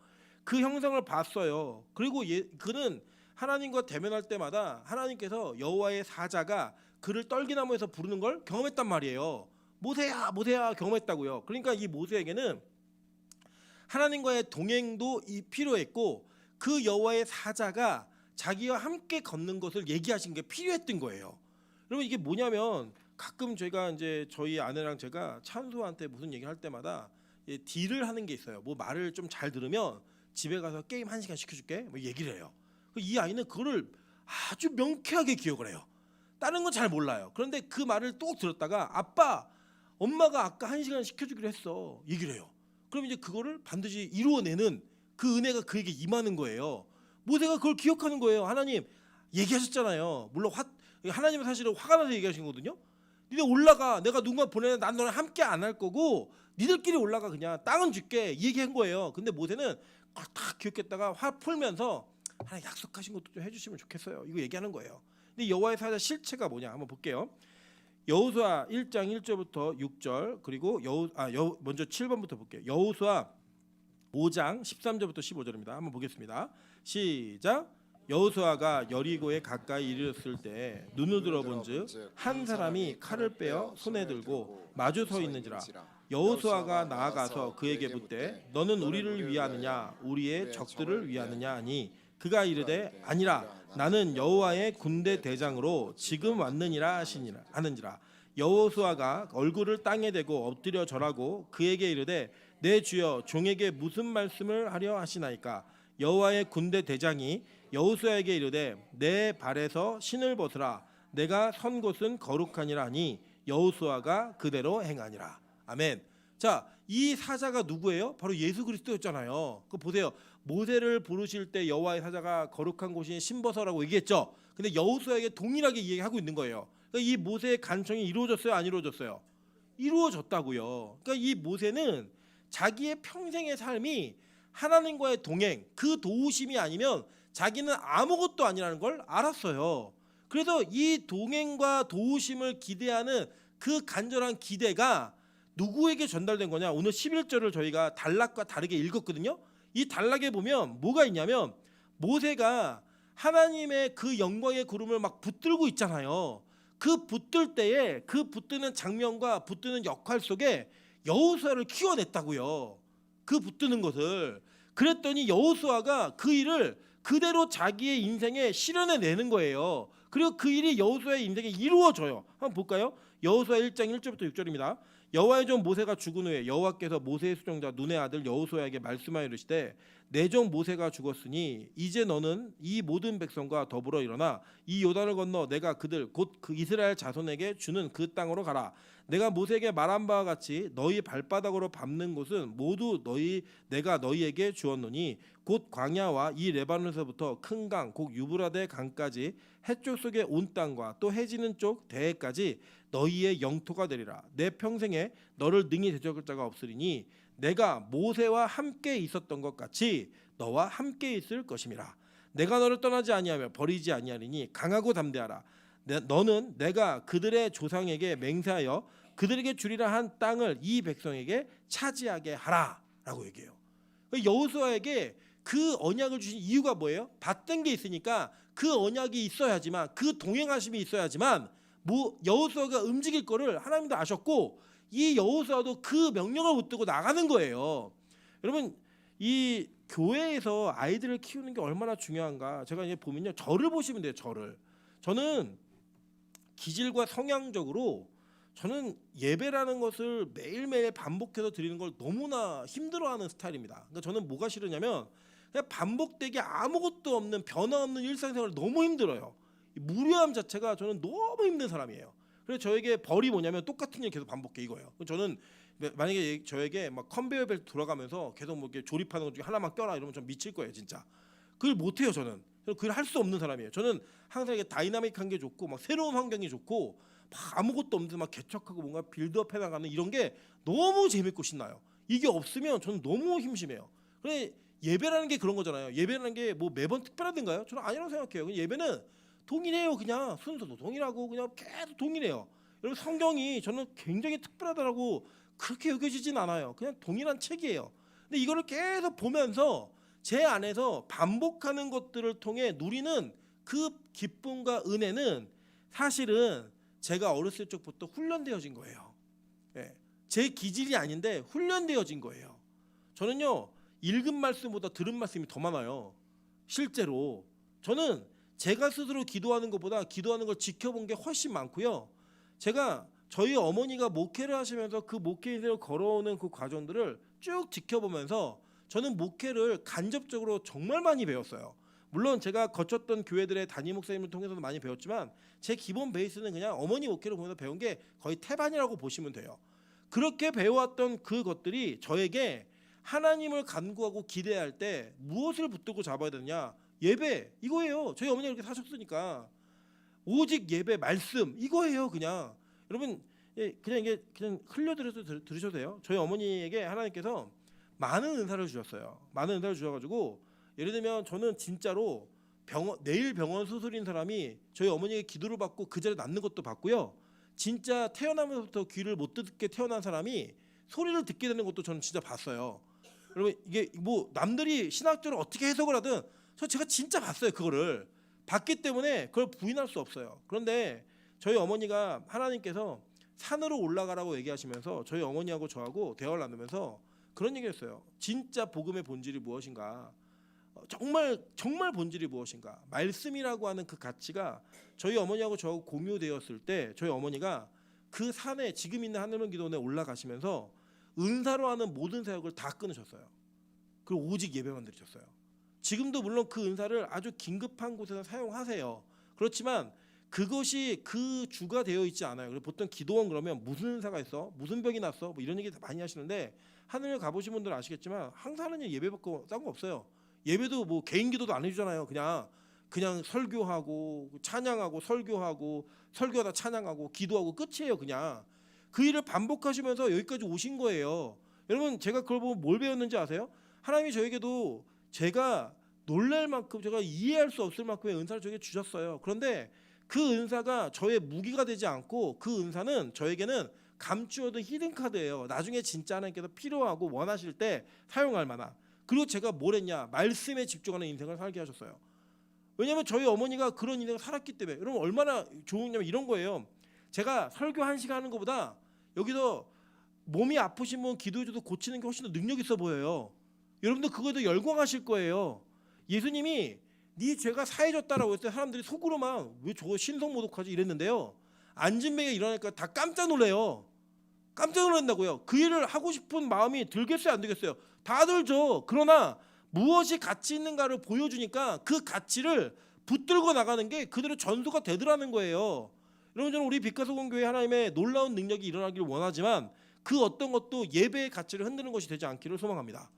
그 형상을 봤어요. 그리고 그는 하나님과 대면할 때마다 하나님께서 여호와의 사자가 그를 떨기나무에서 부르는 걸 경험했단 말이에요. 모세야 모세야 경험했다고요. 그러니까 이 모세에게는 하나님과의 동행도 필요했고 그 여호와의 사자가 자기와 함께 걷는 것을 얘기하신 게 필요했던 거예요. 여러분 이게 뭐냐면 가끔 제가 이제 저희 아내랑 제가 찬수한테 무슨 얘기를 할 때마다 딜을 하는 게 있어요. 뭐 말을 좀 잘 들으면 집에 가서 게임 1시간 시켜줄게 뭐 얘기를 해요. 이 아이는 그거를 아주 명쾌하게 기억을 해요. 다른 건 잘 몰라요. 그런데 그 말을 또 들었다가 아빠 엄마가 아까 1시간 시켜주기로 했어 얘기를 해요. 그럼 이제 그거를 반드시 이루어내는 그 은혜가 그에게 임하는 거예요. 모세가 그걸 기억하는 거예요. 하나님 얘기하셨잖아요. 물론 하나님은 사실은 화가 나서 얘기하신 거거든요. 니네 올라가 내가 누군가 보내면 난 너랑 함께 안 할 거고 니들끼리 올라가 그냥 땅은 줄게 얘기한 거예요. 근데 모세는 그걸 다 기억했다가 화 풀면서 하나님 약속하신 것도 좀 해주시면 좋겠어요. 이거 얘기하는 거예요. 근데 여호와의 사자 실체가 뭐냐 한번 볼게요. 여호수아 1장 1절부터 6절 그리고 먼저 7번부터 볼게요. 여호수아 5장 13절부터 15절입니다. 한번 보겠습니다. 시작. 여호수아가 여리고에 가까이 이르렀을 때 눈을 들어본즉 한 사람이 칼을 빼어 손에 들고 마주 서 있는지라. 여호수아가 나아가서 그에게 묻되 너는 우리를 위하느냐 우리의 적들을 위하느냐 하니 그가 이르되 아니라 나는 여호와의 군대 대장으로 지금 왔느니라 하는지라. 여호수아가 얼굴을 땅에 대고 엎드려 절하고 그에게 이르되 내 주여 종에게 무슨 말씀을 하려 하시나이까. 여호와의 군대 대장이 여호수아에게 이르되 내 발에서 신을 벗으라 내가 선 곳은 거룩하니라 하니 여호수아가 그대로 행하니라. 아멘. 자, 이 사자가 누구예요? 바로 예수 그리스도였잖아요. 그 보세요. 모세를 부르실 때 여호와의 사자가 거룩한 곳이 신벗어라고 얘기했죠. 근데 여호수아에게 동일하게 이야기하고 있는 거예요. 그러니까 이 모세의 간청이 이루어졌어요, 안 이루어졌어요? 이루어졌다고요. 그러니까 이 모세는 자기의 평생의 삶이 하나님과의 동행, 그 도우심이 아니면 자기는 아무것도 아니라는 걸 알았어요. 그래서 이 동행과 도우심을 기대하는 그 간절한 기대가 누구에게 전달된 거냐? 오늘 11절을 저희가 단락과 다르게 읽었거든요. 이 단락에 보면 뭐가 있냐면 모세가 하나님의 그 영광의 구름을 막 붙들고 있잖아요. 그 붙들 때에 그 붙드는 장면과 붙드는 역할 속에 여호수아를 키워냈다고요. 그 붙드는 것을. 그랬더니 여호수아가 그 일을 그대로 자기의 인생에 실현해 내는 거예요. 그리고 그 일이 여호수아의 인생에 이루어져요. 한번 볼까요? 여호수아 1장 1절부터 6절입니다. 여호와의 종 모세가 죽은 후에 여호와께서 모세의 수종자 눈의 아들 여호수아에게 말씀하여 이르시되 내 종 모세가 죽었으니 이제 너는 이 모든 백성과 더불어 일어나 이 요단을 건너 내가 그들 곧 그 이스라엘 자손에게 주는 그 땅으로 가라. 내가 모세에게 말한 바와 같이 너희 발바닥으로 밟는 곳은 모두 내가 너희에게 주었노니 곧 광야와 이 레바논에서부터 큰 강 곧 유브라데 강까지 해쪽 속의 온 땅과 또 해지는 쪽 대해까지 너희의 영토가 되리라. 내 평생에 너를 능히 대적할 자가 없으리니 내가 모세와 함께 있었던 것 같이 너와 함께 있을 것임이라. 내가 너를 떠나지 아니하며 버리지 아니하리니 강하고 담대하라. 너는 내가 그들의 조상에게 맹세하여 그들에게 주리라 한 땅을 이 백성에게 차지하게 하라라고 얘기해요. 여호수아에게 그 언약을 주신 이유가 뭐예요? 받던 게 있으니까 그 언약이 있어야지만, 그 동행하심이 있어야지만 여호수아가 움직일 거를 하나님도 아셨고 이 여호수아도 그 명령을 붙들고 나가는 거예요. 여러분, 이 교회에서 아이들을 키우는 게 얼마나 중요한가. 제가 이제 보면요, 저를 보시면 돼요. 저는 기질과 성향적으로 저는 예배라는 것을 매일매일 반복해서 드리는 걸 너무나 힘들어하는 스타일입니다. 그러니까 저는 뭐가 싫으냐면 그냥 반복되게 아무것도 없는 변화 없는 일상생활을 너무 힘들어요. 무료함 자체가 저는 너무 힘든 사람이에요. 그래서 저에게 벌이 뭐냐면 똑같은 일 계속 반복해, 이거예요. 저는 만약에 저에게 막 컨베이어 벨트 돌아가면서 계속 뭐 이렇게 조립하는 것 중에 하나만 껴라 이러면 전 미칠 거예요, 진짜. 그걸 못 해요, 저는. 그걸 할 수 없는 사람이에요. 저는 항상 이게 다이나믹한 게 좋고 막 새로운 환경이 좋고 막 아무것도 없는데 막 개척하고 뭔가 빌드업 해나가는 이런 게 너무 재밌고 신나요. 이게 없으면 저는 너무 힘심해요. 그래, 예배라는 게 그런 거잖아요. 예배라는 게 뭐 매번 특별하던가요? 저는 아니라고 생각해요. 예배는 동일해요. 그냥 순서도 동일하고 그냥 계속 동일해요. 여러분, 성경이 저는 굉장히 특별하다고 그렇게 여겨지진 않아요. 그냥 동일한 책이에요. 근데 이거를 계속 보면서 제 안에서 반복하는 것들을 통해 누리는 그 기쁨과 은혜는 사실은 제가 어렸을 적부터 훈련되어진 거예요. 예, 제 기질이 아닌데 훈련되어진 거예요. 저는요, 읽은 말씀보다 들은 말씀이 더 많아요. 실제로 저는 제가 스스로 기도하는 것보다 기도하는 걸 지켜본 게 훨씬 많고요. 제가 저희 어머니가 목회를 하시면서 그 목회 인생을 걸어오는 그 과정들을 쭉 지켜보면서 저는 목회를 간접적으로 정말 많이 배웠어요. 물론 제가 거쳤던 교회들의 담임 목사님을 통해서도 많이 배웠지만 제 기본 베이스는 그냥 어머니 목회를 보면서 배운 게 거의 태반이라고 보시면 돼요. 그렇게 배워왔던 그 것들이 저에게 하나님을 간구하고 기대할 때 무엇을 붙들고 잡아야 되느냐? 예배, 이거예요. 저희 어머니가 이렇게 사셨으니까 오직 예배, 말씀, 이거예요. 그냥 여러분, 그냥 이게 그냥 흘려들어서 들으셔도 돼요. 저희 어머니에게 하나님께서 많은 은사를 주셨어요. 많은 은사를 주셔가지고 예를 들면 저는 진짜로 내일 병원 수술인 사람이 저희 어머니에게 기도를 받고 그 자리에 낫는 것도 봤고요. 진짜 태어나면서부터 귀를 못 듣게 태어난 사람이 소리를 듣게 되는 것도 저는 진짜 봤어요. 여러분, 이게 뭐 남들이 신학적으로 어떻게 해석을 하든 제가 진짜 봤어요. 그거를 봤기 때문에 그걸 부인할 수 없어요. 그런데 저희 어머니가 하나님께서 산으로 올라가라고 얘기하시면서 저희 어머니하고 저하고 대화를 나누면서 그런 얘기했어요. 진짜 복음의 본질이 무엇인가? 정말 본질이 무엇인가? 말씀이라고 하는 그 가치가 저희 어머니하고 저하고 공유되었을 때 저희 어머니가 그 산에 지금 있는 하늘문 기도원에 올라가시면서 은사로 하는 모든 사역을 다 끊으셨어요. 그리고 오직 예배만 드리셨어요. 지금도 물론 그 은사를 아주 긴급한 곳에서 사용하세요. 그렇지만 그것이 그 주가 되어 있지 않아요. 보통 기도원 그러면 무슨 은사가 있어? 무슨 병이 났어? 뭐 이런 얘기 많이 하시는데 하늘에 가보신 분들은 아시겠지만 항상 하는 일 예배받고 딴 거 없어요. 예배도 뭐 개인 기도도 안 해주잖아요. 그냥 설교하고 찬양하고 설교하다 찬양하고 기도하고 끝이에요. 그냥 그 일을 반복하시면서 여기까지 오신 거예요. 여러분, 제가 그걸 보고 뭘 배웠는지 아세요? 하나님이 저에게도 제가 놀랄 만큼, 제가 이해할 수 없을 만큼의 은사를 저에게 주셨어요. 그런데 그 은사가 저의 무기가 되지 않고 그 은사는 저에게는 감추어둔 히든카드예요. 나중에 진짜 하나님께서 필요하고 원하실 때 사용할 만한. 그리고 제가 뭘 했냐? 말씀에 집중하는 인생을 살게 하셨어요. 왜냐하면 저희 어머니가 그런 인생을 살았기 때문에. 여러분, 얼마나 좋으냐면 이런 거예요. 제가 설교 1시간 하는 것보다 여기서 몸이 아프신 분 기도해줘도 고치는 게 훨씬 더 능력 있어 보여요. 여러분들 그거에도 열광하실 거예요. 예수님이 네 죄가 사해졌다라고 했을 때 사람들이 속으로만 왜 저거 신성모독하지 이랬는데요. 앉은 배에 일어나니까 다 깜짝 놀래요. 깜짝 놀란다고요. 그 일을 하고 싶은 마음이 들겠어요, 안 들겠어요? 다 들죠. 그러나 무엇이 가치 있는가를 보여주니까 그 가치를 붙들고 나가는 게 그대로 전수가 되더라는 거예요. 여러분, 저는 우리 빛가서공교회 하나님의 놀라운 능력이 일어나기를 원하지만 그 어떤 것도 예배의 가치를 흔드는 것이 되지 않기를 소망합니다.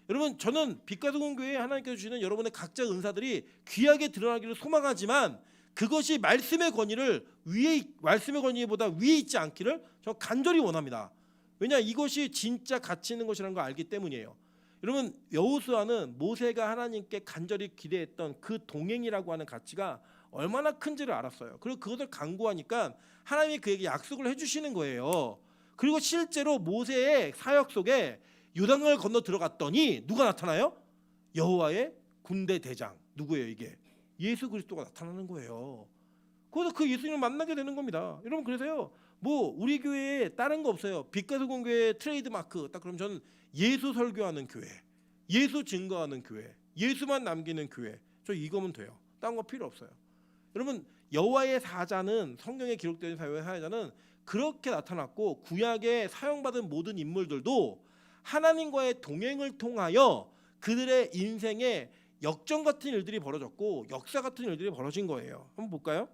여러분, 저는 빛가서공교회 하나님께서 주시는 여러분의 각자 은사들이 귀하게 드러나기를 소망하지만 그것이 말씀의 권위를 말씀의 권위보다 위에 있지 않기를 저 간절히 원합니다. 왜냐, 이것이 진짜 가치 있는 것이라는 걸 알기 때문이에요. 여러분, 여호수아는 모세가 하나님께 간절히 기대했던 그 동행이라고 하는 가치가 얼마나 큰지를 알았어요. 그리고 그것을 강구하니까 하나님이 그에게 약속을 해주시는 거예요. 그리고 실제로 모세의 사역 속에 요단강을 건너 들어갔더니 누가 나타나요? 여호와의 군대 대장. 누구예요 이게? 예수 그리스도가 나타나는 거예요. 거기서 그 예수님을 만나게 되는 겁니다. 여러분, 그래서요, 뭐 우리 교회에 다른 거 없어요. 빛가서공교회 트레이드 마크 딱 그럼 저는 예수 설교하는 교회, 예수 증거하는 교회, 예수만 남기는 교회. 저 이거면 돼요. 딴 거 필요 없어요. 여러분, 여호와의 사자는 성경에 기록된 여호와의 사자는 그렇게 나타났고 구약에 사용받은 모든 인물들도 하나님과의 동행을 통하여 그들의 인생에 역정 같은 일들이 벌어졌고 역사 같은 일들이 벌어진 거예요. 한번 볼까요?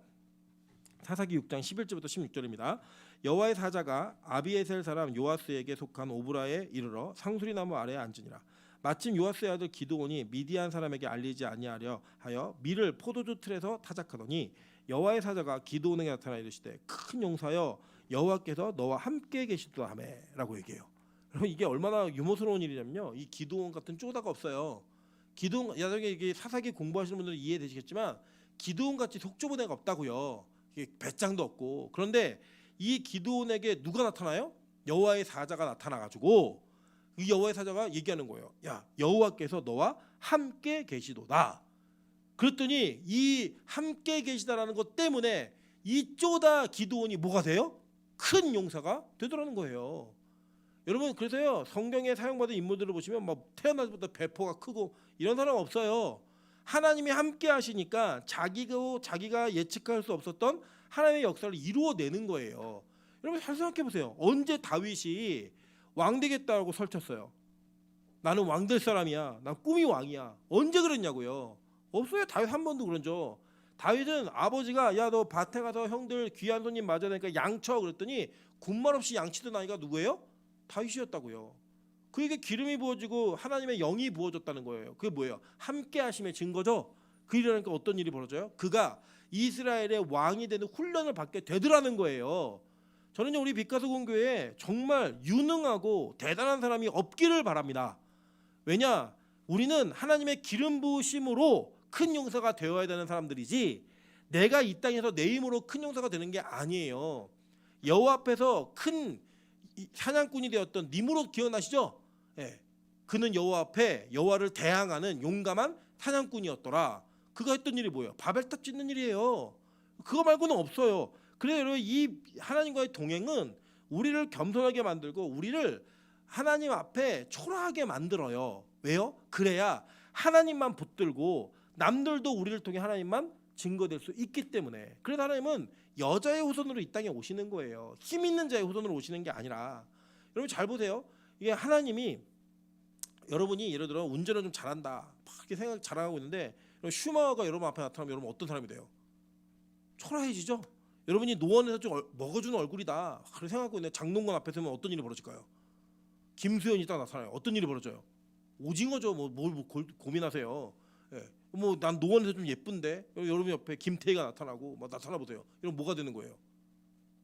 사사기 6장 11절부터 16절입니다. 여호와의 사자가 아비에셀 사람 요아스에게 속한 오브라에 이르러 상수리나무 아래에 앉으니라. 마침 요아스의 아들 기드온이 미디안 사람에게 알리지 아니하려 하여 밀을 포도주 틀에서 타작하더니 여호와의 사자가 기드온에게 나타나 이르시되 큰 용사여 여호와께서 너와 함께 계시도다 하매라고 얘기해요. 여러분, 이게 얼마나 유머스러운 일이냐면요, 이 기드온 같은 쪼다가 없어요. 기드온, 나중에 이게 사사기 공부하시는 분들은 이해되시겠지만 기드온 같이 속좁은 애가 없다고요. 이게 배짱도 없고. 그런데 이 기드온에게 누가 나타나요? 여호와의 사자가 나타나가지고 이 여호와의 사자가 얘기하는 거예요. 야, 여호와께서 너와 함께 계시도다. 그랬더니 이 함께 계시다라는 것 때문에 이 쪼다 기드온이 뭐가 돼요? 큰 용사가 되더라는 거예요. 여러분, 그래서요, 성경에 사용받은 인물들을 보시면 막 태어나서부터 배포가 크고 이런 사람 없어요. 하나님이 함께 하시니까 자기가 예측할 수 없었던 하나님의 역사를 이루어내는 거예요. 여러분, 잘 생각해 보세요. 언제 다윗이 왕 되겠다고 설쳤어요? 나는 왕 될 사람이야. 난 꿈이 왕이야. 언제 그랬냐고요? 없어요. 다윗 한 번도 그런 적. 다윗은 아버지가 야, 너 밭에 가서 형들 귀한 손님 맞아야 되니까 양쳐 그랬더니 군말 없이 양치던 아이가 누구예요? 다윗이었다고요. 그에게 기름이 부어지고 하나님의 영이 부어졌다는 거예요. 그게 뭐예요? 함께 하심의 증거죠. 그 일이라니까 어떤 일이 벌어져요? 그가 이스라엘의 왕이 되는 훈련을 받게 되더라는 거예요. 저는 우리 빛가서공교회에 정말 유능하고 대단한 사람이 없기를 바랍니다. 왜냐? 우리는 하나님의 기름 부으심으로 큰 용사가 되어야 되는 사람들이지 내가 이 땅에서 내 힘으로 큰 용사가 되는 게 아니에요. 여호와 앞에서 큰 사냥꾼이 되었던 니므롯 기억나시죠? 예. 그는 여호와 앞에 여호와를 대항하는 용감한 사냥꾼이었더라. 그가 했던 일이 뭐예요? 바벨탑 짓는 일이에요. 그거 말고는 없어요. 그래서 여러분, 이 하나님과의 동행은 우리를 겸손하게 만들고 우리를 하나님 앞에 초라하게 만들어요. 왜요? 그래야 하나님만 붙들고 남들도 우리를 통해 하나님만 증거될 수 있기 때문에. 그래서 하나님은 여자의 후손으로 이 땅에 오시는 거예요. 힘 있는 자의 후손으로 오시는 게 아니라. 여러분, 잘 보세요. 이게 하나님이 여러분이 예를 들어 운전을 좀 잘한다 막 이렇게 생각 잘하고 있는데 슈마허가 여러분 앞에 나타나면 여러분 어떤 사람이 돼요? 초라해지죠. 여러분이 노원에서 좀 먹어주는 얼굴이다 그렇게 생각하고 있는데 장동건 앞에 서면 어떤 일이 벌어질까요? 김수현이 딱 나타나요. 어떤 일이 벌어져요? 오징어죠. 뭘 고민하세요? 예. 뭐 난 노원에서 좀 예쁜데 여러분 옆에 김태희가 나타나고 막 나타나 보세요. 이러면 뭐가 되는 거예요?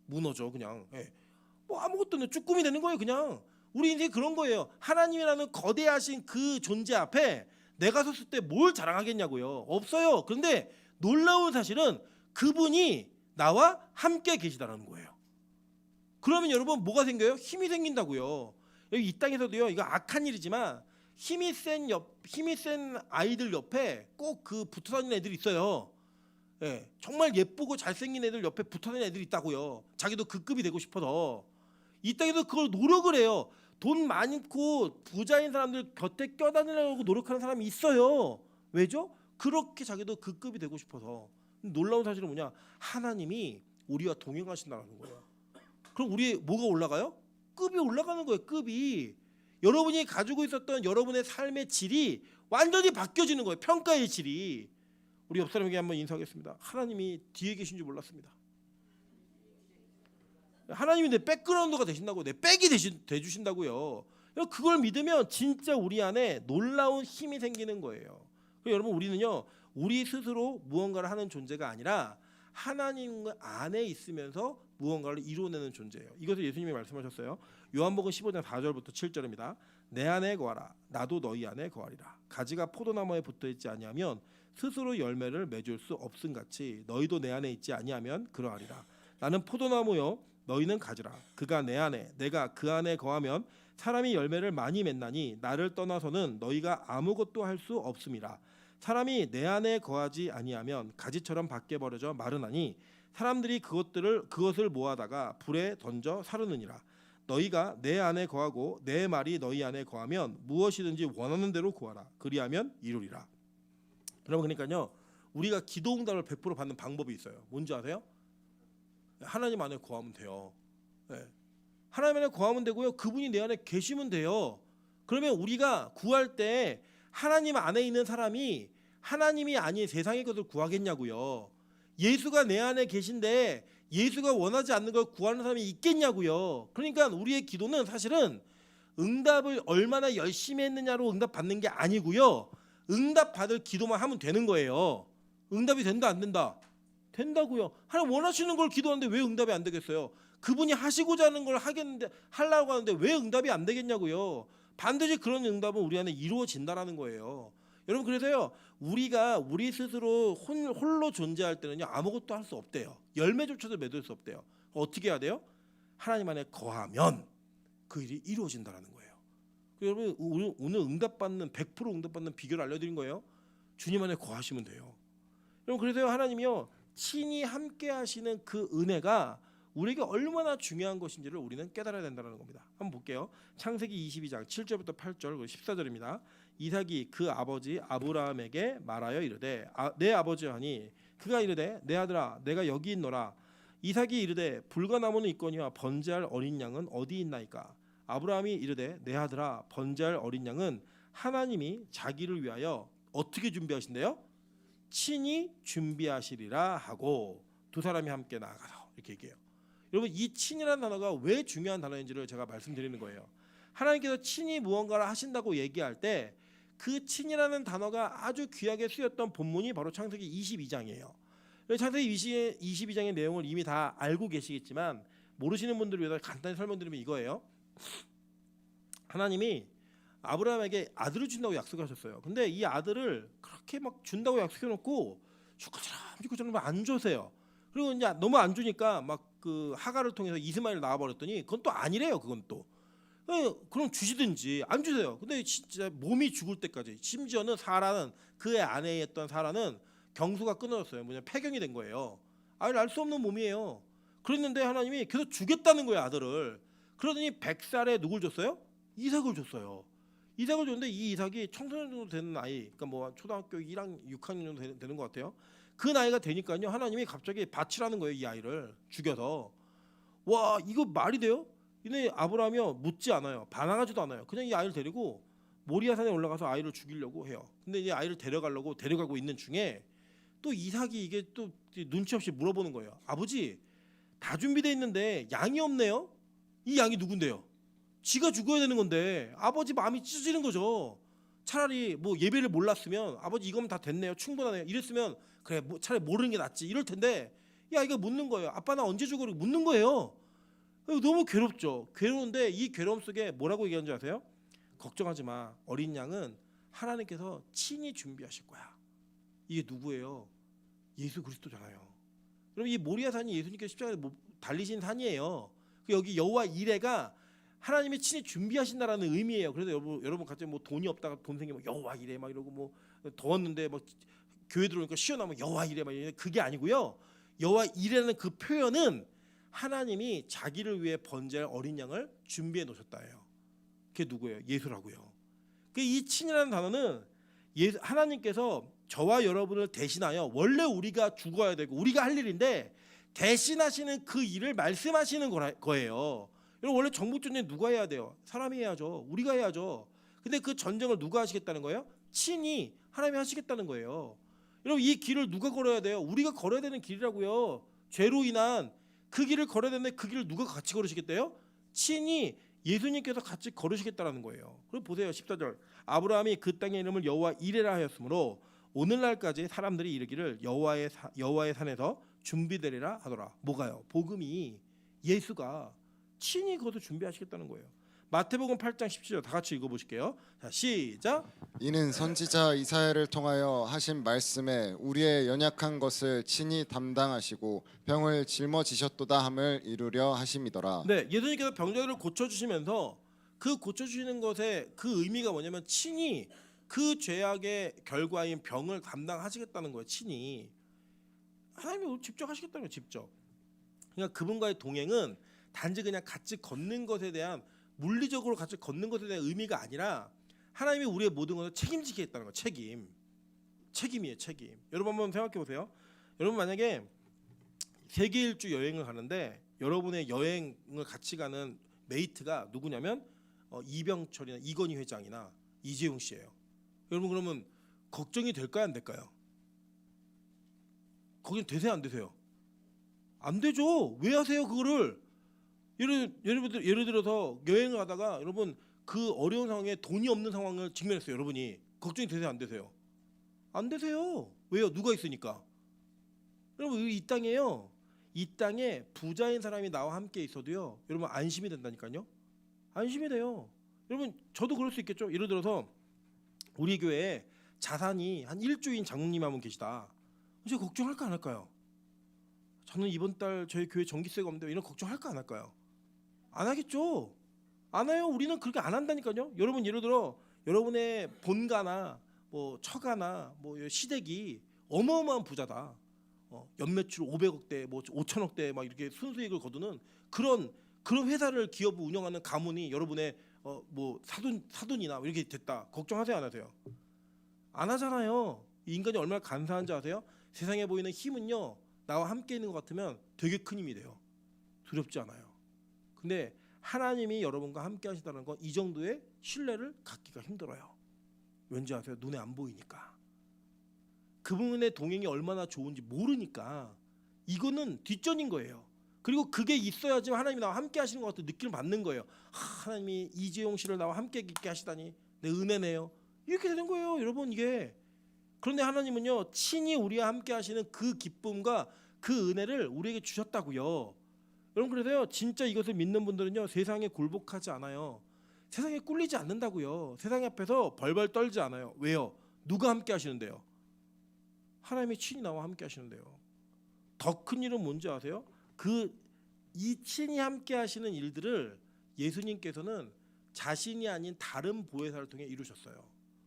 무너져 그냥. 예. 뭐 아무것도 없는 쭈꾸미 되는 거예요. 그냥 우리 인생 그런 거예요. 하나님이라는 거대하신 그 존재 앞에 내가 섰을 때 뭘 자랑하겠냐고요. 없어요. 그런데 놀라운 사실은 그분이 나와 함께 계시다는 거예요. 그러면 여러분 뭐가 생겨요? 힘이 생긴다고요. 이 땅에서도요, 이거 악한 일이지만 힘이 센 아이들 옆에 꼭 그 붙어 다니는 애들이 있어요. 예, 정말 예쁘고 잘생긴 애들 옆에 붙어 다니는 애들이 있다고요. 자기도 그 급이 되고 싶어서. 이 땅에서 그걸 노력을 해요. 돈 많고 부자인 사람들 곁에 껴다니려고 노력하는 사람이 있어요. 왜죠? 그렇게 자기도 그 급이 되고 싶어서. 놀라운 사실은 뭐냐? 하나님이 우리와 동행하신다는 거예요. 그럼 우리 뭐가 올라가요? 급이 올라가는 거예요. 급이. 여러분이 가지고 있었던 여러분의 삶의 질이 완전히 바뀌어지는 거예요. 평가의 질이. 우리 옆 사람에게 한번 인사하겠습니다. 하나님이 뒤에 계신 줄 몰랐습니다. 하나님이 내 백그라운드가 되신다고, 내 백이 돼주신다고요. 그걸 믿으면 진짜 우리 안에 놀라운 힘이 생기는 거예요. 여러분, 우리는요, 우리 스스로 무언가를 하는 존재가 아니라 하나님 안에 있으면서 무언가를 이루어내는 존재예요. 이것을 예수님이 말씀하셨어요. 요한복음 15장 4절부터 7절입니다. 내 안에 거하라, 나도 너희 안에 거하리라. 가지가 포도나무에 붙어있지 아니하면 스스로 열매를 맺을 수 없음같이 너희도 내 안에 있지 아니하면 그러하리라. 나는 포도나무요, 너희는 가지라. 그가 내 안에, 내가 그 안에 거하면 사람이 열매를 많이 맺나니 나를 떠나서는 너희가 아무것도 할 수 없음이라. 사람이 내 안에 거하지 아니하면 가지처럼 밖에 버려져 마르나니 사람들이 그것을 모아다가 불에 던져 사르느니라. 너희가 내 안에 거하고 내 말이 너희 안에 거하면 무엇이든지 원하는 대로 구하라. 그리하면 이루리라. 여러분, 그러니까요, 우리가 기도 응답을 100% 받는 방법이 있어요. 뭔지 아세요? 하나님 안에 거하면 돼요. 네. 하나님 안에 거하면 되고요. 그분이 내 안에 계시면 돼요. 그러면 우리가 구할 때 하나님 안에 있는 사람이 하나님이 아닌 세상의 것을 구하겠냐고요. 예수가 내 안에 계신데 예수가 원하지 않는 걸 구하는 사람이 있겠냐고요. 그러니까 우리의 기도는 사실은 응답을 얼마나 열심히 했느냐로 응답 받는 게 아니고요. 응답 받을 기도만 하면 되는 거예요. 응답이 된다 안 된다? 된다고요. 하나님 원하시는 걸 기도하는데 왜 응답이 안 되겠어요? 그분이 하시고자 하는 걸 하려고 하는데 왜 응답이 안 되겠냐고요. 반드시 그런 응답은 우리 안에 이루어진다라는 거예요. 여러분, 그래서요, 우리가 우리 스스로 홀로 존재할 때는요, 아무것도 할 수 없대요. 열매조차도 맺을 수 없대요. 어떻게 해야 돼요? 하나님 안에 거하면 그 일이 이루어진다라는 거예요. 여러분, 오늘 100% 응답받는 비결을 알려드린 거예요. 주님 안에 거하시면 돼요. 여러분, 그래서요, 하나님이요, 친히 함께 하시는 그 은혜가 우리에게 얼마나 중요한 것인지를 우리는 깨달아야 된다는 겁니다. 한번 볼게요. 창세기 22장 7절부터 8절 14절입니다. 이삭이 그 아버지 아브라함에게 말하여 이르되 내 아버지 하니 그가 이르되 내 아들아 내가 여기 있노라. 이삭이 이르되 불가나무는 있거니와 번제할 어린 양은 어디 있나이까. 아브라함이 이르되 내 아들아 번제할 어린 양은 하나님이 자기를 위하여 어떻게 준비하신대요? 친히 준비하시리라 하고 두 사람이 함께 나아가서 이렇게 얘기해요. 여러분, 이 친이라는 단어가 왜 중요한 단어인지를 제가 말씀드리는 거예요. 하나님께서 친히 무언가를 하신다고 얘기할 때 그 친이라는 단어가 아주 귀하게 쓰였던 본문이 바로 창세기 22장이에요. 창세기 22장의 내용을 이미 다 알고 계시겠지만 모르시는 분들을 위해서 간단히 설명드리면 이거예요. 하나님이 아브라함에게 아들을 준다고 약속하셨어요. 근데 이 아들을 그렇게 막 준다고 약속해놓고 죽고처럼 안 주세요. 그리고 이제 너무 안 주니까 막 그 하가를 통해서 이스마엘을 낳아버렸더니 그건 또 아니래요. 그건 또 그럼 주시든지 안 주세요. 근데 진짜 몸이 죽을 때까지, 심지어는 사라는 그의 아내였던 사라는 경수가 끊어졌어요. 뭐냐, 폐경이 된 거예요. 아이를 알 수 없는 몸이에요. 그랬는데 하나님이 계속 주겠다는 거예요, 아들을. 그러더니 100살에 누굴 줬어요? 이삭을 줬어요. 이삭을 줬는데 이 이삭이 청소년 정도 되는 아이, 그러니까 뭐 초등학교 1학년, 6학년 정도 되는 것 같아요. 그 나이가 되니까요, 하나님이 갑자기 바치라는 거예요, 이 아이를 죽여서. 와, 이거 말이 돼요? 근데 아브라함이요, 묻지 않아요, 반항하지도 않아요. 그냥 이 아이를 데리고 모리아산에 올라가서 아이를 죽이려고 해요. 근데 이 아이를 데려가고 있는 중에 또 이삭이 이게 또 눈치 없이 물어보는 거예요. 아버지, 다 준비돼 있는데 양이 없네요. 이 양이 누군데요? 지가 죽어야 되는 건데. 아버지 마음이 찢어지는 거죠. 차라리 뭐 예배를 몰랐으면 아버지 이거면 다 됐네요, 충분하네요 이랬으면 그래, 뭐 차라리 모르는 게 낫지 이럴 텐데, 이 아이가 묻는 거예요. 아빠 나 언제 죽어? 묻는 거예요. 너무 괴롭죠. 괴로운데 이 괴로움 속에 뭐라고 얘기하는 줄 아세요? 걱정하지 마, 어린 양은 하나님께서 친히 준비하실 거야. 이게 누구예요? 예수 그리스도잖아요. 여러분, 이 모리아산이 예수님께서 십자가에 달리신 산이에요. 여기 여호와 이레가 하나님이 친히 준비하신다라는 의미예요. 그래서 여러분 갑자기 뭐 돈이 없다가 돈 생기면 여호와 이레 막 이러고, 뭐 더웠는데 막 교회 들어오니까 시원하면 여호와 이레 막 이래. 그게 아니고요. 여호와 이레라는 그 표현은 하나님이 자기를 위해 번제할 어린 양을 준비해 놓으셨다예요. 그게 누구예요? 예수라고요. 이 친이라는 단어는 하나님께서 저와 여러분을 대신하여 원래 우리가 죽어야 되고 우리가 할 일인데 대신하시는 그 일을 말씀하시는 거예요. 여러분 원래 정복 전쟁 누가 해야 돼요? 사람이 해야죠. 우리가 해야죠. 근데 그 전쟁을 누가 하시겠다는 거예요? 친히 하나님이 하시겠다는 거예요. 여러분 이 길을 누가 걸어야 돼요? 우리가 걸어야 되는 길이라고요. 죄로 인한 그 길을 걸어야 되는데 그 길을 누가 같이 걸으시겠대요? 친히 예수님께서 같이 걸으시겠다라는 거예요. 그럼 보세요. 14절. 아브라함이 그 땅의 이름을 여호와 이레라 하였으므로 오늘날까지 사람들이 이르기를 여호와의 산에서 준비되리라 하더라. 뭐가요? 복음이 예수가 친히 그것을 준비하시겠다는 거예요. 마태복음 8장 17절 다 같이 읽어보실게요. 자, 시작. 이는 선지자 이사야를 통하여 하신 말씀에 우리의 연약한 것을 친히 담당하시고 병을 짊어지셨도다 함을 이루려 하심이더라. 네, 예수님께서 병자들을 고쳐주시면서 그 고쳐주시는 것의 그 의미가 뭐냐면 친히 그 죄악의 결과인 병을 감당하시겠다는 거예요. 친히 하나님이 직접 하시겠다는 거예요. 직접. 그러니까 그분과의 동행은 단지 그냥 같이 걷는 것에 대한 물리적으로 같이 걷는 것에 대한 의미가 아니라 하나님이 우리의 모든 것을 책임지겠다는 거예요. 책임이에요. 책임. 여러분 한번 생각해 보세요. 여러분 만약에 세계 일주 여행을 가는데 여러분의 여행을 같이 가는 메이트가 누구냐면 이병철이나 이건희 회장이나 이재용 씨예요. 여러분 그러면 걱정이 될까요? 안 될까요? 걱정 되세요? 안 되세요? 안 되죠. 왜 하세요 그거를? 예를 들어서 여행을 가다가 여러분 그 어려운 상황에 돈이 없는 상황을 직면했어요. 여러분이 걱정이 되세요? 안 되세요? 안 되세요. 왜요? 누가 있으니까. 여러분 이 땅에요. 이 땅에 부자인 사람이 나와 함께 있어도요. 여러분 안심이 된다니까요. 안심이 돼요. 여러분 저도 그럴 수 있겠죠. 예를 들어서 우리 교회에 자산이 한 1조인 장로님 한 분 계시다. 이제 걱정할까 안 할까요? 저는 이번 달 저희 교회 전기세가 없는데 이런 걱정할까 안 할까요? 안 하겠죠. 안 해요. 우리는 그렇게 안 한다니까요. 여러분 예를 들어 여러분의 본가나 뭐 처가나 뭐 시댁이 어마어마한 부자다. 연매출 500억대, 뭐 5천억대 막 이렇게 순수익을 거두는 그런 회사를 기업을 운영하는 가문이 여러분의 뭐 사돈이나 이렇게 됐다. 걱정하세요 안 하세요? 안 하잖아요. 이 인간이 얼마나 간사한지 아세요? 세상에 보이는 힘은요 나와 함께 있는 것 같으면 되게 큰 힘이 돼요. 두렵지 않아요. 근데 하나님이 여러분과 함께 하시다는 건 이 정도의 신뢰를 갖기가 힘들어요. 왠지 아세요? 눈에 안 보이니까. 그분의 동행이 얼마나 좋은지 모르니까 이거는 뒷전인 거예요. 그리고 그게 있어야지 하나님이 나와 함께 하시는 것 같은 느낌을 받는 거예요. 하나님이 이재용 씨를 나와 함께 있게 하시다니 내 은혜네요. 이렇게 되는 거예요. 여러분 이게. 그런데 하나님은요 친히 우리와 함께 하시는 그 기쁨과 그 은혜를 우리에게 주셨다고요. 여러분 그래서요 진짜 이것을 믿는 분들은요 세상에 굴복하지 않아요. 세상에 꿀리지 않는다고요. 세상 앞에서 벌벌 떨지 않아요. 왜요? 누가 함께 하시는데요? 하나님이 친히 나와 함께 하시는데요. 더 큰 일은 뭔지 아세요? 이 친히 함께 하시는 일들을 예수님께서는 자신이 아닌 다른 보혜사를 통해 이루셨어요.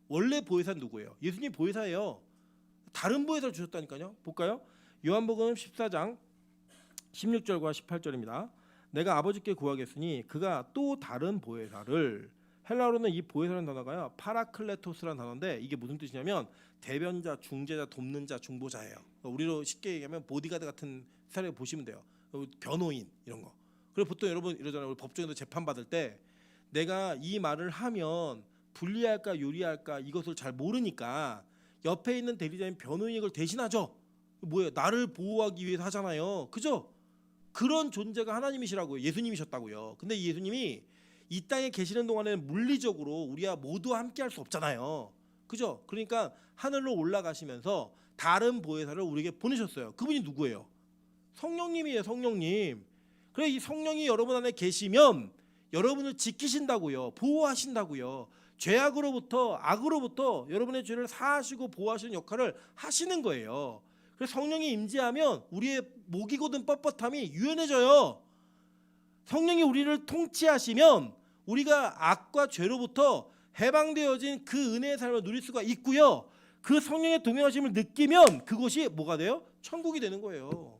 원래 보혜사는 누구예요? 예수님 보혜사예요. 다른 보혜사를 주셨다니까요. 볼까요? 요한복음 14장 16절과 18절입니다. 내가 아버지께 구하겠으니 그가 또 다른 보혜사를, 헬라어로는 이 보혜사라는 단어가요 파라클레토스라는 단어인데 이게 무슨 뜻이냐면 대변자, 중재자, 돕는 자, 중보자예요. 우리로 쉽게 얘기하면 보디가드 같은 스타일을 보시면 돼요. 변호인 이런 거. 그리고 보통 여러분 이러잖아요. 우리 법정에서 재판 받을 때 내가 이 말을 하면 불리할까 유리할까 이것을 잘 모르니까 옆에 있는 대리자인 변호인이 이걸 대신하죠. 뭐예요? 나를 보호하기 위해서 하잖아요. 그죠? 그런 존재가 하나님이시라고요. 예수님이셨다고요. 근데 이 예수님이 이 땅에 계시는 동안에는 물리적으로 우리와 모두 함께 할 수 없잖아요. 그죠? 그러니까 하늘로 올라가시면서 다른 보혜사를 우리에게 보내셨어요. 그분이 누구예요? 성령님이에요. 성령님. 그래 이 성령이 여러분 안에 계시면 여러분을 지키신다고요. 보호하신다고요. 죄악으로부터 악으로부터 여러분의 죄를 사하시고 보호하시는 역할을 하시는 거예요. 그래서 성령이 임재하면 우리의 목이 곧은 뻣뻣함이 유연해져요. 성령이 우리를 통치하시면 우리가 악과 죄로부터 해방되어진 그 은혜의 삶을 누릴 수가 있고요. 그 성령의 동행하심을 느끼면 그것이 뭐가 돼요? 천국이 되는 거예요.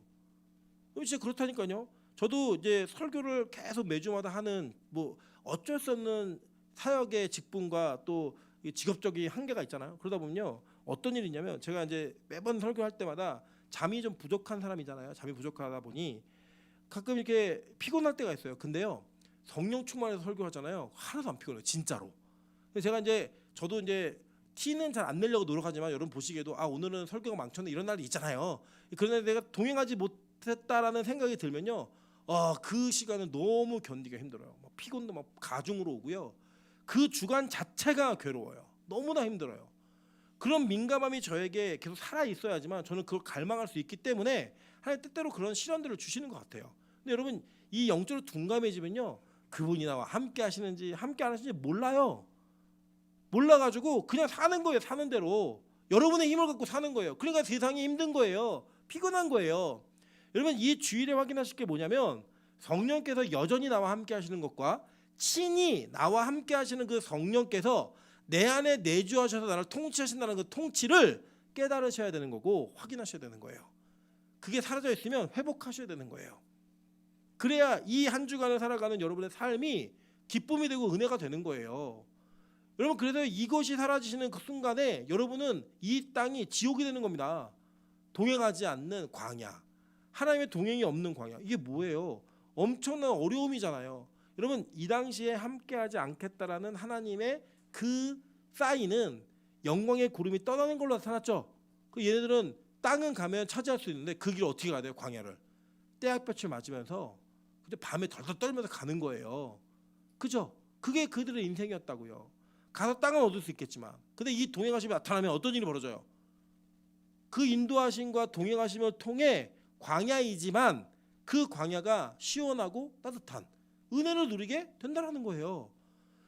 진짜 그렇다니까요. 저도 이제 설교를 계속 매주마다 하는 뭐 어쩔 수 없는 사역의 직분과 또 이 직업적인 한계가 있잖아요. 그러다 보면요 어떤 일이 있냐면 제가 이제 매번 설교할 때마다 잠이 좀 부족한 사람이잖아요. 잠이 부족하다 보니 가끔 이렇게 피곤할 때가 있어요. 근데요 성령 충만해서 설교하잖아요. 하나도 안 피곤해요. 진짜로. 근데 제가 이제 저도 이제 티는 잘 안 내려고 노력하지만 여러분 보시기에도 아 오늘은 설교가 망쳤네 이런 날이 있잖아요. 그런데 내가 동행하지 못했다라는 생각이 들면요, 그 시간은 너무 견디기가 힘들어요. 막 피곤도 막 가중으로 오고요. 그 주간 자체가 괴로워요. 너무나 힘들어요. 그런 민감함이 저에게 계속 살아 있어야지만 저는 그걸 갈망할 수 있기 때문에 하나님 때때로 그런 시련들을 주시는 것 같아요. 근데 여러분 이 영적으로 둔감해지면요, 그분이 나와 함께 하시는지 함께 안 하시는지 몰라요. 몰라가지고 그냥 사는 거예요. 사는 대로 여러분의 힘을 갖고 사는 거예요. 그러니까 세상이 힘든 거예요. 피곤한 거예요. 여러분 이 주일에 확인하실 게 뭐냐면 성령께서 여전히 나와 함께 하시는 것과 친히 나와 함께 하시는 그 성령께서 내 안에 내주하셔서 나를 통치하신다는 그 통치를 깨달으셔야 되는 거고 확인하셔야 되는 거예요. 그게 사라져 있으면 회복하셔야 되는 거예요. 그래야 이 한 주간을 살아가는 여러분의 삶이 기쁨이 되고 은혜가 되는 거예요. 여러분 그래서 이것이 사라지시는 그 순간에 여러분은 이 땅이 지옥이 되는 겁니다. 동행하지 않는 광야, 하나님의 동행이 없는 광야, 이게 뭐예요? 엄청난 어려움이잖아요. 여러분 이 당시에 함께하지 않겠다라는 하나님의 그 사인은 영광의 구름이 떠나는 걸로 나타났죠. 그 얘네들은 땅은 가면 차지할 수 있는데 그 길을 어떻게 가야 돼요? 광야를 떼약볕을 맞으면서 근데 밤에 덜덜 떨면서 가는 거예요. 그죠? 그게 그들의 인생이었다고요. 가서 땅은 얻을 수 있겠지만 근데 이 동행하심이 나타나면 어떤 일이 벌어져요? 그 인도하심과 동행하심을 통해 광야이지만 그 광야가 시원하고 따뜻한 은혜를 누리게 된다는 거예요.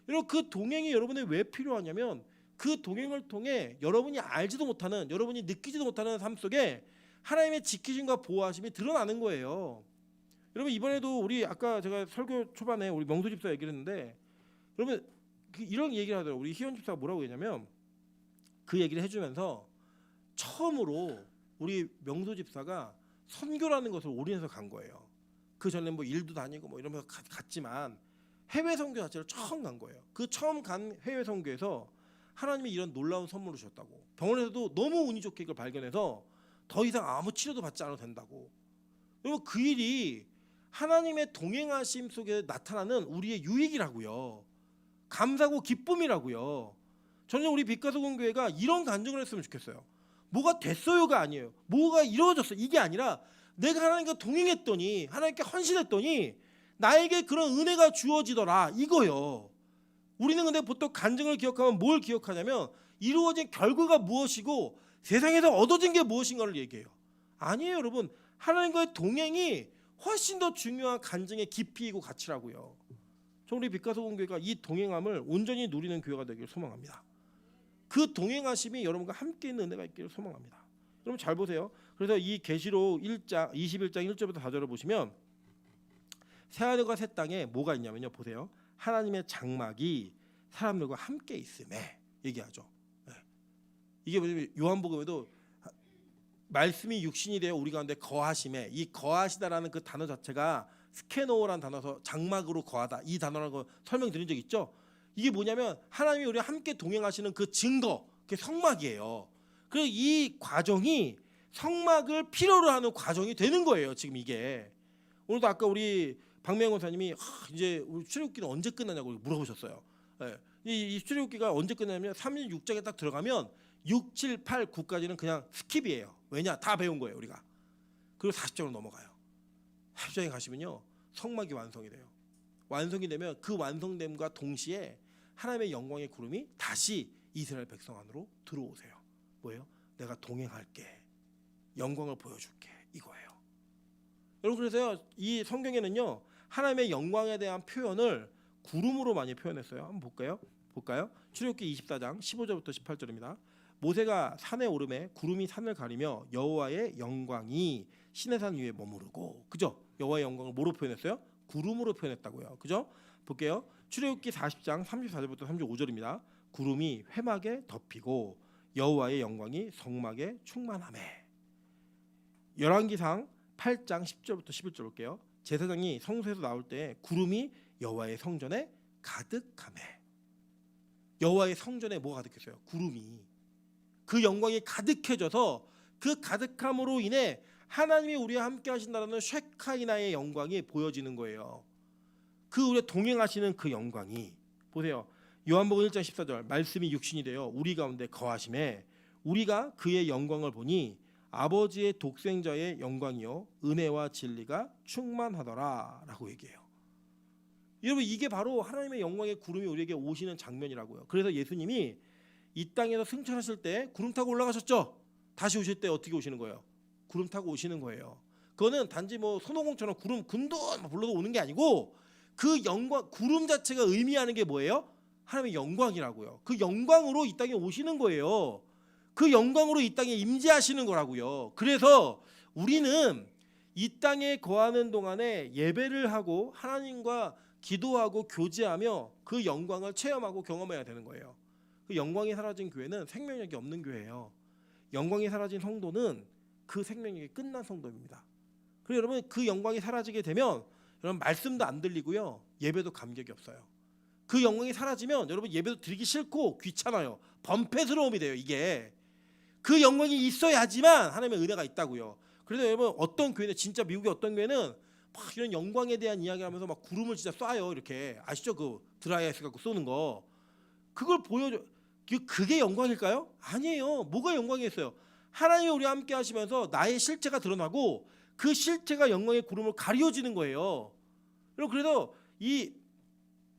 여러분 그 동행이 여러분에 왜 필요하냐면 그 동행을 통해 여러분이 알지도 못하는, 여러분이 느끼지도 못하는 삶 속에 하나님의 지키심과 보호하심이 드러나는 거예요. 여러분 이번에도 우리 아까 제가 설교 초반에 우리 명수 집사 얘기를 했는데 여러분 이런 얘기를 하더라고요. 우리 희원 집사가 뭐라고 했냐면 그 얘기를 해주면서 처음으로 우리 명수 집사가 선교라는 것을 올인해서 간 거예요. 그 전에 뭐 일도 다니고 뭐 이러면서 갔지만 해외 선교 자체를 처음 간 거예요. 그 처음 간 해외 선교에서 하나님이 이런 놀라운 선물을 주셨다고. 병원에서도 너무 운이 좋게 이걸 발견해서 더 이상 아무 치료도 받지 않아도 된다고. 그리고 그 일이 하나님의 동행하심 속에 나타나는 우리의 유익이라고요. 감사고 기쁨이라고요. 저는 우리 빛가서군 교회가 이런 간증을 했으면 좋겠어요. 뭐가 됐어요가 아니에요. 뭐가 이루어졌어 이게 아니라 내가 하나님과 동행했더니 하나님께 헌신했더니 나에게 그런 은혜가 주어지더라 이거요. 우리는 근데 보통 간증을 기억하면 뭘 기억하냐면 이루어진 결과가 무엇이고 세상에서 얻어진 게 무엇인가를 얘기해요. 아니에요 여러분. 하나님과의 동행이 훨씬 더 중요한 간증의 깊이이고 가치라고요. 저 우리 빛가서군 교회가 이 동행함을 온전히 누리는 교회가 되기를 소망합니다. 그 동행하심이 여러분과 함께 있는 은혜가 있기를 소망합니다. 여러분 잘 보세요. 그래서 이 계시록 1장 21장 1절부터 4절을 보시면 새하늘과 새 땅에 뭐가 있냐면요. 보세요. 하나님의 장막이 사람들과 함께 있음에 얘기하죠. 네. 이게 뭐냐면 요한복음에도 말씀이 육신이 되어 우리 가운데 거하심에 이 거하시다라는 그 단어 자체가 스케노라는 단어에서 장막으로 거하다 이 단어라는 거 설명드린 적 있죠. 이게 뭐냐면 하나님이 우리와 함께 동행하시는 그 증거, 그게 성막이에요. 그리고 이 과정이 성막을 필요로 하는 과정이 되는 거예요. 지금 이게 오늘도 아까 우리 박명훈 권사님이 이제 우리 출애굽기는 언제 끝나냐고 물어보셨어요. 네. 이 출애굽기가 언제 끝나냐면 36장에 딱 들어가면 6, 7, 8, 9까지는 그냥 스킵이에요. 왜냐? 다 배운 거예요 우리가. 그리고 40장으로 넘어가요. 40장에 가시면요 성막이 완성이 돼요. 완성이 되면 그 완성됨과 동시에 하나님의 영광의 구름이 다시 이스라엘 백성 안으로 들어오세요. 뭐예요? 내가 동행할게. 영광을 보여줄게. 이거예요. 여러분 그래서 이 성경에는요 하나님의 영광에 대한 표현을 구름으로 많이 표현했어요. 한번 볼까요? 출애굽기 24장 15절부터 18절입니다. 모세가 산에 오르매 구름이 산을 가리며 여호와의 영광이 시내산 위에 머무르고, 그죠? 여호와의 영광을 뭐로 표현했어요? 구름으로 표현했다고요. 그죠? 볼게요. 출애굽기 40장 34절부터 35절입니다. 구름이 회막에 덮이고 여호와의 영광이 성막에 충만하매. 열왕기상 8장 10절부터 11절 볼게요. 제사장이 성소에서 나올 때 구름이 여호와의 성전에 가득하매. 여호와의 성전에 뭐가 가득했어요? 구름이. 그 영광이 가득해져서 그 가득함으로 인해 하나님이 우리와 함께 하신다는 쉐카이나의 영광이 보여지는 거예요. 그 우리와 동행하시는 그 영광이. 보세요. 요한복음 1장 14절 말씀이 육신이 되어 우리 가운데 거하심에 우리가 그의 영광을 보니 아버지의 독생자의 영광이요 은혜와 진리가 충만하더라 라고 얘기해요. 여러분 이게 바로 하나님의 영광의 구름이 우리에게 오시는 장면이라고요. 그래서 예수님이 이 땅에서 승천하실 때 구름 타고 올라가셨죠. 다시 오실 때 어떻게 오시는 거예요? 구름 타고 오시는 거예요. 그거는 단지 뭐 손오공처럼 구름 군돈 불러도 오는 게 아니고 그 영광 구름 자체가 의미하는 게 뭐예요? 하나님의 영광이라고요. 그 영광으로 이 땅에 오시는 거예요. 그 영광으로 이 땅에 임재하시는 거라고요. 그래서 우리는 이 땅에 거하는 동안에 예배를 하고 하나님과 기도하고 교제하며 그 영광을 체험하고 경험해야 되는 거예요. 그 영광이 사라진 교회는 생명력이 없는 교회예요. 영광이 사라진 성도는 그 생명력이 끝난 성도입니다. 그리고 여러분 그 영광이 사라지게 되면 여러분 말씀도 안 들리고요. 예배도 감격이 없어요. 그 영광이 사라지면 여러분 예배도 드리기 싫고 귀찮아요. 범패스러움이 돼요. 이게 그 영광이 있어야지만 하나님의 은혜가 있다고요. 그래서 여러분 어떤 교회는 진짜 미국의 어떤 교회는 막 이런 영광에 대한 이야기를 하면서 막 구름을 진짜 쏴요. 이렇게 아시죠? 그 드라이아이스 갖고 쏘는 거. 그걸 보여줘. 그게 영광일까요? 아니에요. 뭐가 영광이겠어요? 하나님이 우리와 함께 하시면서 나의 실체가 드러나고 그 실체가 영광의 구름을 가려지는 거예요. 여러분 그래서 이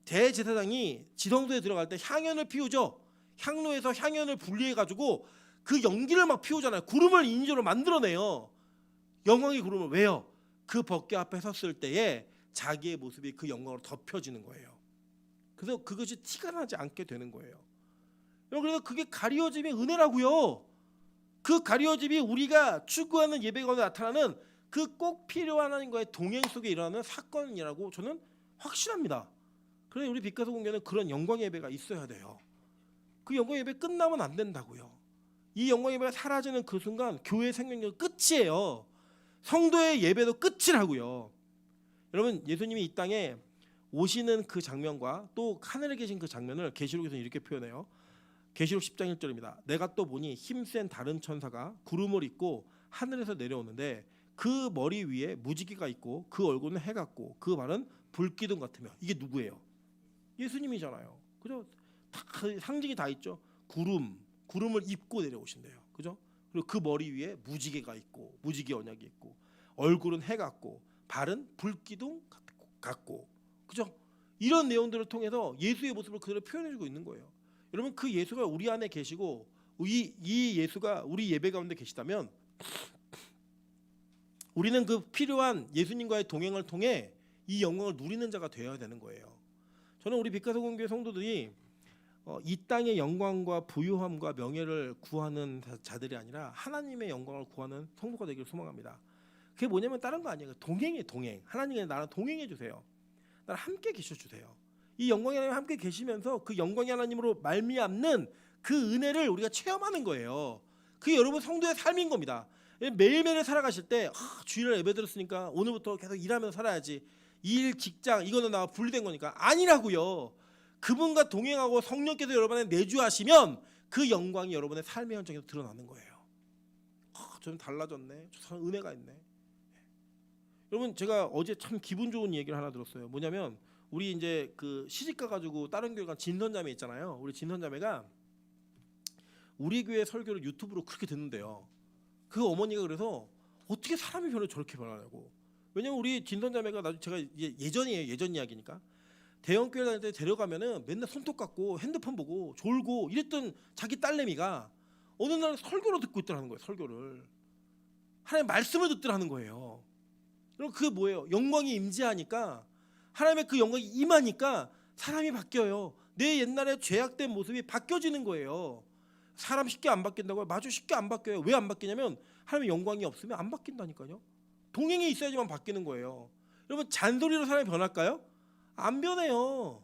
대제사장이 지성소에 들어갈 때 향연을 피우죠. 향로에서 향연을 분리해 가지고 그 연기를 막 피우잖아요. 구름을 인조로 만들어내요. 영광의 구름을. 왜요? 그 법궤 앞에 섰을 때에 자기의 모습이 그 영광으로 덮여지는 거예요. 그래서 그것이 티가 나지 않게 되는 거예요. 그래서 그게 가려짐의 은혜라고요. 그 가려짐이 우리가 추구하는 예배 가운데 나타나는 그 꼭 필요한 하나님과의 동행 속에 일어나는 사건이라고 저는 확신합니다. 그래서 우리 빛가서 공교는 그런 영광의 예배가 있어야 돼요. 그 영광의 예배 끝나면 안 된다고요. 이 영광의 예배가 사라지는 그 순간 교회의 생명력은 끝이에요. 성도의 예배도 끝이라고요. 여러분 예수님이 이 땅에 오시는 그 장면과 또 하늘에 계신 그 장면을 계시록에서 이렇게 표현해요. 계시록 10장 1절입니다. 내가 또 보니 힘센 다른 천사가 구름을 입고 하늘에서 내려오는데 그 머리 위에 무지개가 있고 그 얼굴은 해 같고 그 발은 불기둥 같으며. 이게 누구예요? 예수님이잖아요. 그죠? 다 상징이 다 있죠. 구름을 입고 내려오신대요. 그죠? 그리고 그 머리 위에 무지개가 있고 무지개 언약이 있고 얼굴은 해 같고 발은 불기둥 같고. 그죠? 이런 내용들을 통해서 예수의 모습을 그대로 표현해주고 있는 거예요. 여러분 그 예수가 우리 안에 계시고 이 예수가 우리 예배 가운데 계시다면 우리는 그 필요한 예수님과의 동행을 통해 이 영광을 누리는 자가 되어야 되는 거예요. 저는 우리 빛가서 공교회 성도들이 이 땅의 영광과 부유함과 명예를 구하는 자들이 아니라 하나님의 영광을 구하는 성도가 되기를 소망합니다. 그게 뭐냐면 다른 거 아니에요. 동행이에요. 동행. 하나님이 나랑 동행해 주세요. 나랑 함께 계셔 주세요. 이 영광의 하나님 함께 계시면서 그 영광의 하나님으로 말미암는 그 은혜를 우리가 체험하는 거예요. 그게 여러분 성도의 삶인 겁니다. 매일매일 살아가실 때 주일날 예배 드렸으니까 오늘부터 계속 일하면서 살아야지. 일, 직장 이거는 나와 분리된 거니까. 아니라고요. 그분과 동행하고 성령께서 여러분의 내주하시면 그 영광이 여러분의 삶의 현장에서 드러나는 거예요. 저는 달라졌네. 저 사람 은혜가 있네. 여러분 제가 어제 참 기분 좋은 얘기를 하나 들었어요. 뭐냐면 우리 이제 그 시집 가가지고 다른 교회 간 진선자매 있잖아요. 우리 진선자매가 우리 교회 설교를 유튜브로 그렇게 듣는데요. 그 어머니가 그래서 어떻게 사람이 저렇게 변하냐고. 왜냐면 우리 진선자매가 나중에 제가 예전이에요. 예전 이야기니까. 대형 교회 다닐 때 데려가면은 맨날 손톱 깎고 핸드폰 보고 졸고 이랬던 자기 딸내미가 어느 날 설교를 듣고 있더라는 거예요. 설교를. 하나님의 말씀을 듣더라는 거예요. 그럼 그게 뭐예요? 영광이 임재하니까 하나님의 그 영광이 임하니까 사람이 바뀌어요. 내 옛날에 죄악된 모습이 바뀌어지는 거예요. 사람 쉽게 안 바뀐다고요? 맞아, 쉽게 안 바뀌어요. 왜 안 바뀌냐면 하나님의 영광이 없으면 안 바뀐다니까요. 동행이 있어야지만 바뀌는 거예요. 여러분 잔소리로 사람이 변할까요? 안 변해요.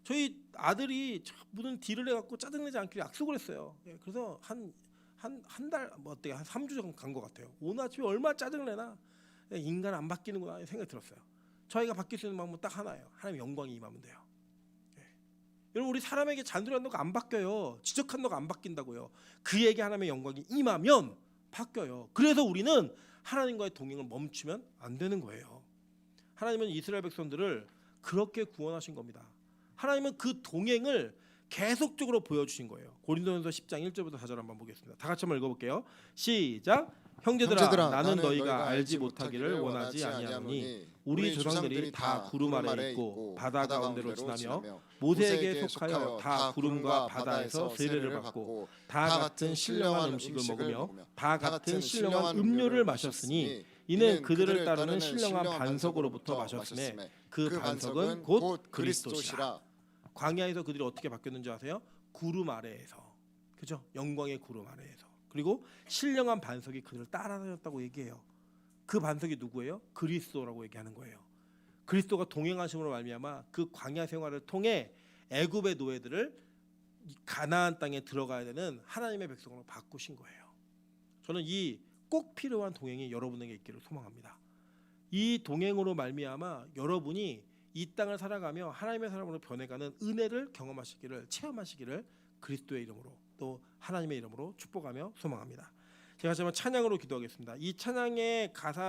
저희 아들이 무슨 딜을 해갖고 짜증내지 않기로 약속을 했어요. 그래서 한 달 뭐 한 3주 정도 간 것 같아요. 오늘 아침에 얼마나 짜증을 내나. 인간 안 바뀌는구나 생각이 들었어요. 저희가 바뀔 수 있는 방법은 딱 하나예요. 하나님의 영광이 임하면 돼요. 예. 여러분 우리 사람에게 잔소리한 너가 안 바뀌어요. 지적한 너가 안 바뀐다고요. 그에게 하나님의 영광이 임하면 바뀌어요. 그래서 우리는 하나님과의 동행을 멈추면 안 되는 거예요. 하나님은 이스라엘 백성들을 그렇게 구원하신 겁니다. 하나님은 그 동행을 계속적으로 보여주신 거예요. 고린도전서 10장 1절부터 4절 한번 보겠습니다. 다 같이 한번 읽어볼게요. 시작. 형제들아 나는 너희가 알지 못하기를 원하지 아니하노니 우리 조상들이 다 구름 아래 있고 바다 가운데로 지나며 모세에게 속하여 다 구름과 바다에서 세례를 받고 다 같은 신령한 음식을 먹으며 다 같은 신령한 음료를 마셨으니 이는 그들을 따르는 신령한 반석으로부터 마셨음에 그 반석은 곧 그리스도시라. 광야에서 그들이 어떻게 바뀌었는지 아세요? 구름 아래에서, 그죠? 영광의 구름 아래에서. 그리고 신령한 반석이 그들을 따라다녔다고 얘기해요. 그 반석이 누구예요? 그리스도라고 얘기하는 거예요. 그리스도가 동행하심으로 말미암아 그 광야 생활을 통해 애굽의 노예들을 가나안 땅에 들어가야 되는 하나님의 백성으로 바꾸신 거예요. 저는 이 꼭 필요한 동행이 여러분에게 있기를 소망합니다. 이 동행으로 말미암아 여러분이 이 땅을 살아가며 하나님의 사람으로 변해가는 은혜를 경험하시기를, 체험하시기를 그리스도의 이름으로 또 하나님의 이름으로 축복하며 소망합니다. 제가 정말 찬양으로 기도하겠습니다. 이 찬양의 가사